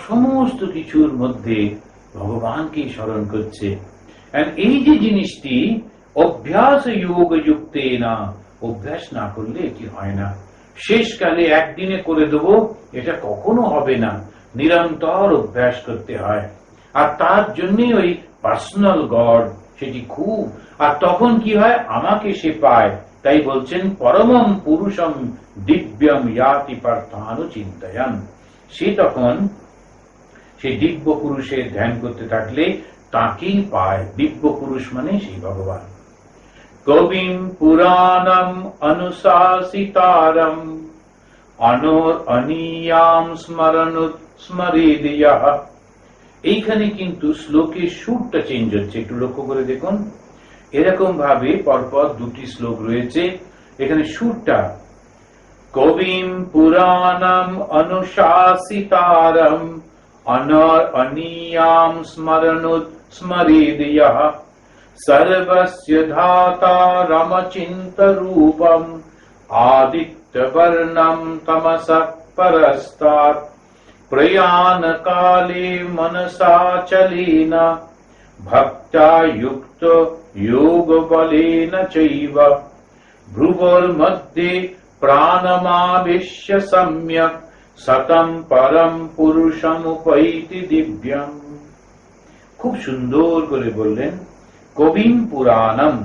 [SPEAKER 1] সমস্ত কিছুর মধ্যে ভগবানকে স্মরণ করছে। এই যে জিনিসটি অভ্যাস যোগ যুক্তে না, অভ্যাস না করলে এটি হয় না। শেষকালে একদিনে করে দেব এটা কখনো হবে না, নিরন্তর অভ্যাস করতে হয়। আর তার জন্যই ওই পার্সোনাল গড সেটি খুব, আর তখন কি হয়? আমাকে সে পায়। তাই বলছেন পরমম পুরুষম দিব্যম ইয়াতি পার্থানুচিন্তয়ন। সে তখন সেই দিব্য পুরুষের ধ্যান করতে থাকলে তাকেই পায়। দিব্য পুরুষ মানে সেই ভগবান। কবিম পুরাণম অনুশাসিতারম অনর অনিয়াম স্মরণুৎ স্মরেদিয়াহ। এইখানে কিন্তু শ্লোকের সুরটা চেঞ্জ হচ্ছে, একটু লক্ষ্য করে দেখুন। এরকম ভাবে পরপর দুটি শ্লোক রয়েছে, এখানে সুরটা কবিম পুরাণম অনুশাসিতারম অনর অনিয়াম স্মরণুৎ স্মরেদিয়াহ সর্বস্য ধাতা রমচিন্ত রূপম আদিত্য বর্ণম তমস পরস্তাৎ প্রয়াণ কালে মনসা চলেন ভক্তা যুক্ত যোগ বলেন চৈব ভ্রুবর মধ্যে প্রাণমাবিশ্য সম্যক সতম পরম পুরুষমুপৈতি দিব্যম। খুব সুন্দর করে বললেন কবিম পুরাণম,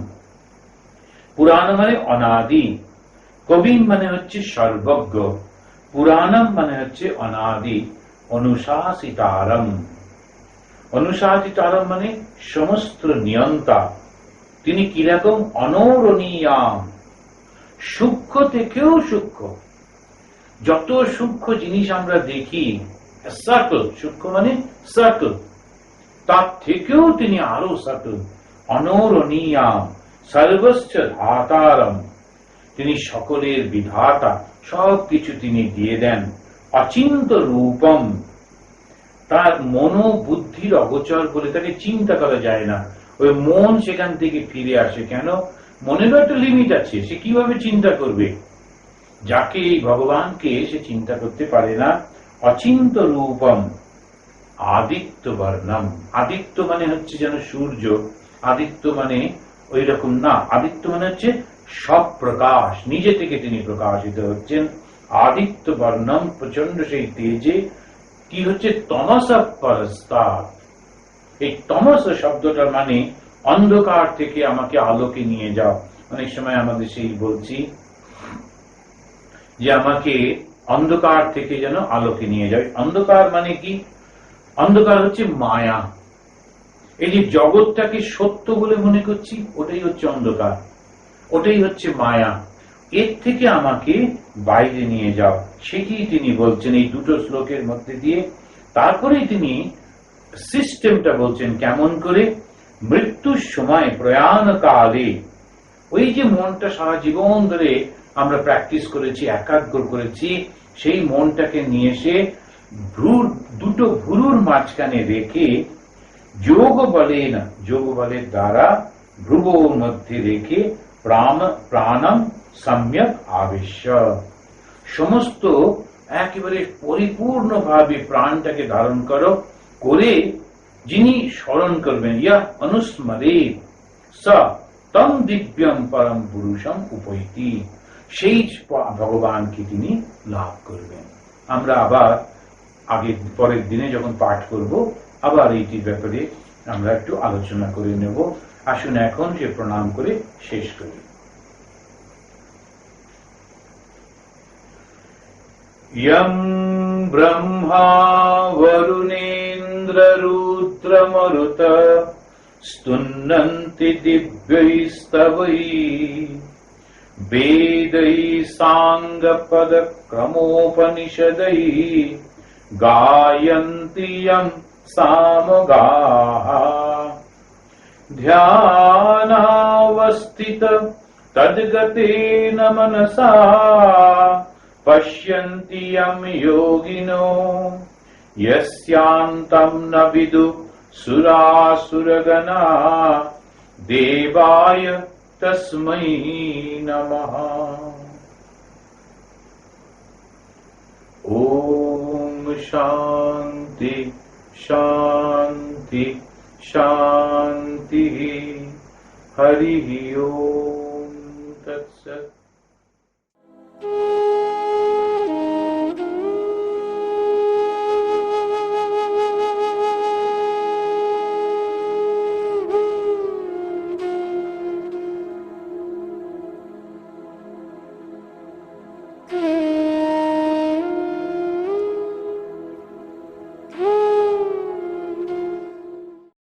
[SPEAKER 1] পুরাণ মানে অনাদি, কবিম মানে হচ্ছে সর্বজ্ঞ, পুরাণম মানে হচ্ছে অনাদি, অনুশাসিতারম। অনুশাসিতারম মানে সমস্ত নিয়ন্তা। তিনি কিরকম? অনৌরণীয়াম, সূক্ষ্ম থেকেও সূক্ষ্ম। যত সূক্ষ্ম জিনিস আমরা দেখি, সাটল, সূক্ষ্ম মানে সাটল, তার থেকেও তিনি আরো সাটল। অনৌরণীয়াম সর্বস্ব ধাতারম, তিনি সকলের বিধাতা, সবকিছু তিনি দিয়ে দেন। অচিন্ত রূপম, তার মনোবুদ্ধির অগোচর বলে তাকে চিন্তা করা যায় না। ওই মন সেখান থেকে ফিরে আসে কেন? মনেরও একটা লিমিট আছে, সে কিভাবে চিন্তা করবে? যাকে এই ভগবানকে সে চিন্তা করতে পারে না। অচিন্ত রূপম আদিত্য বর্ণম, আদিত্য মানে হচ্ছে যেন সূর্য, আদিত্য মানে ওই রকম না, আদিত্য মানে হচ্ছে সব প্রকাশ, নিজে থেকে তিনি প্রকাশিত হচ্ছেন। আদিত্য বর্ণম, প্রচন্ড সেই তেজে। কি হচ্ছে? তমস পরস্তাৎ। এই তমস শব্দটা মানে অন্ধকার থেকে আমাকে আলোকে নিয়ে যাও। অনেক সময় আমাদের সেই বলছি যে আমাকে অন্ধকার থেকে যেন আলোকে নিয়ে যায়। অন্ধকার মানে কি? অন্ধকার হচ্ছে মায়া। এই যে জগৎটাকে সত্য বলে মনে করছি, ওটাই হচ্ছে অন্ধকার, ওটাই হচ্ছে মায়া। এর থেকে আমাকে বাইরে নিয়ে যাও, সেটি তিনি বলছেন এই দুটো শ্লোকের মধ্যে দিয়ে। তারপরেই তিনি সিস্টেমটা বলছেন কেমন করে। মৃত্যুর সময় প্রয়াণ কালে, ওই যে মনটা সারা জীবন ধরে আমরা প্র্যাকটিস করেছি, একাগ্র করেছি, সেই মনটাকে নিয়ে এসে দুটো ভ্রুর মাঝখানে রেখে যোগ বলে না, যোগ বলের দ্বারা ভ্রুর মধ্যে রেখে প্রাণম সম্যক আবেশ্য, সমস্ত একেবারে পরিপূর্ণভাবে প্রাণটাকে ধারণ করো, করে যিনি স্মরণ করবেন, ইয়া অনুস্মরে স তম দিব্যম পরম পুরুষম উপৈতি, সেই ভগবানকে তিনি লাভ করবেন। আমরা আবার পরের দিনে যখন পাঠ করব, আবার এইটির ব্যাপারে আমরা একটু আলোচনা করে নেব। আসুন এখন সে প্রণাম করে শেষ করি। यं ब्रह्मा वरुणेन्द्र रुद्रमरुत स्तुन्नन्ति दिव्यैस्तवैः वेदैः साङ्गपदक्रमोपनिषदैः गायन्ति यं सामगाः ध्यानावस्थित तद्गतेन मनसा पश्यन्ति यं योगिनो यस्यान्तं न विदुः सुरासुरगणा देवाय तस्मै नमः। ओम शांति शांति शांति। हरि ओम तत्सत्।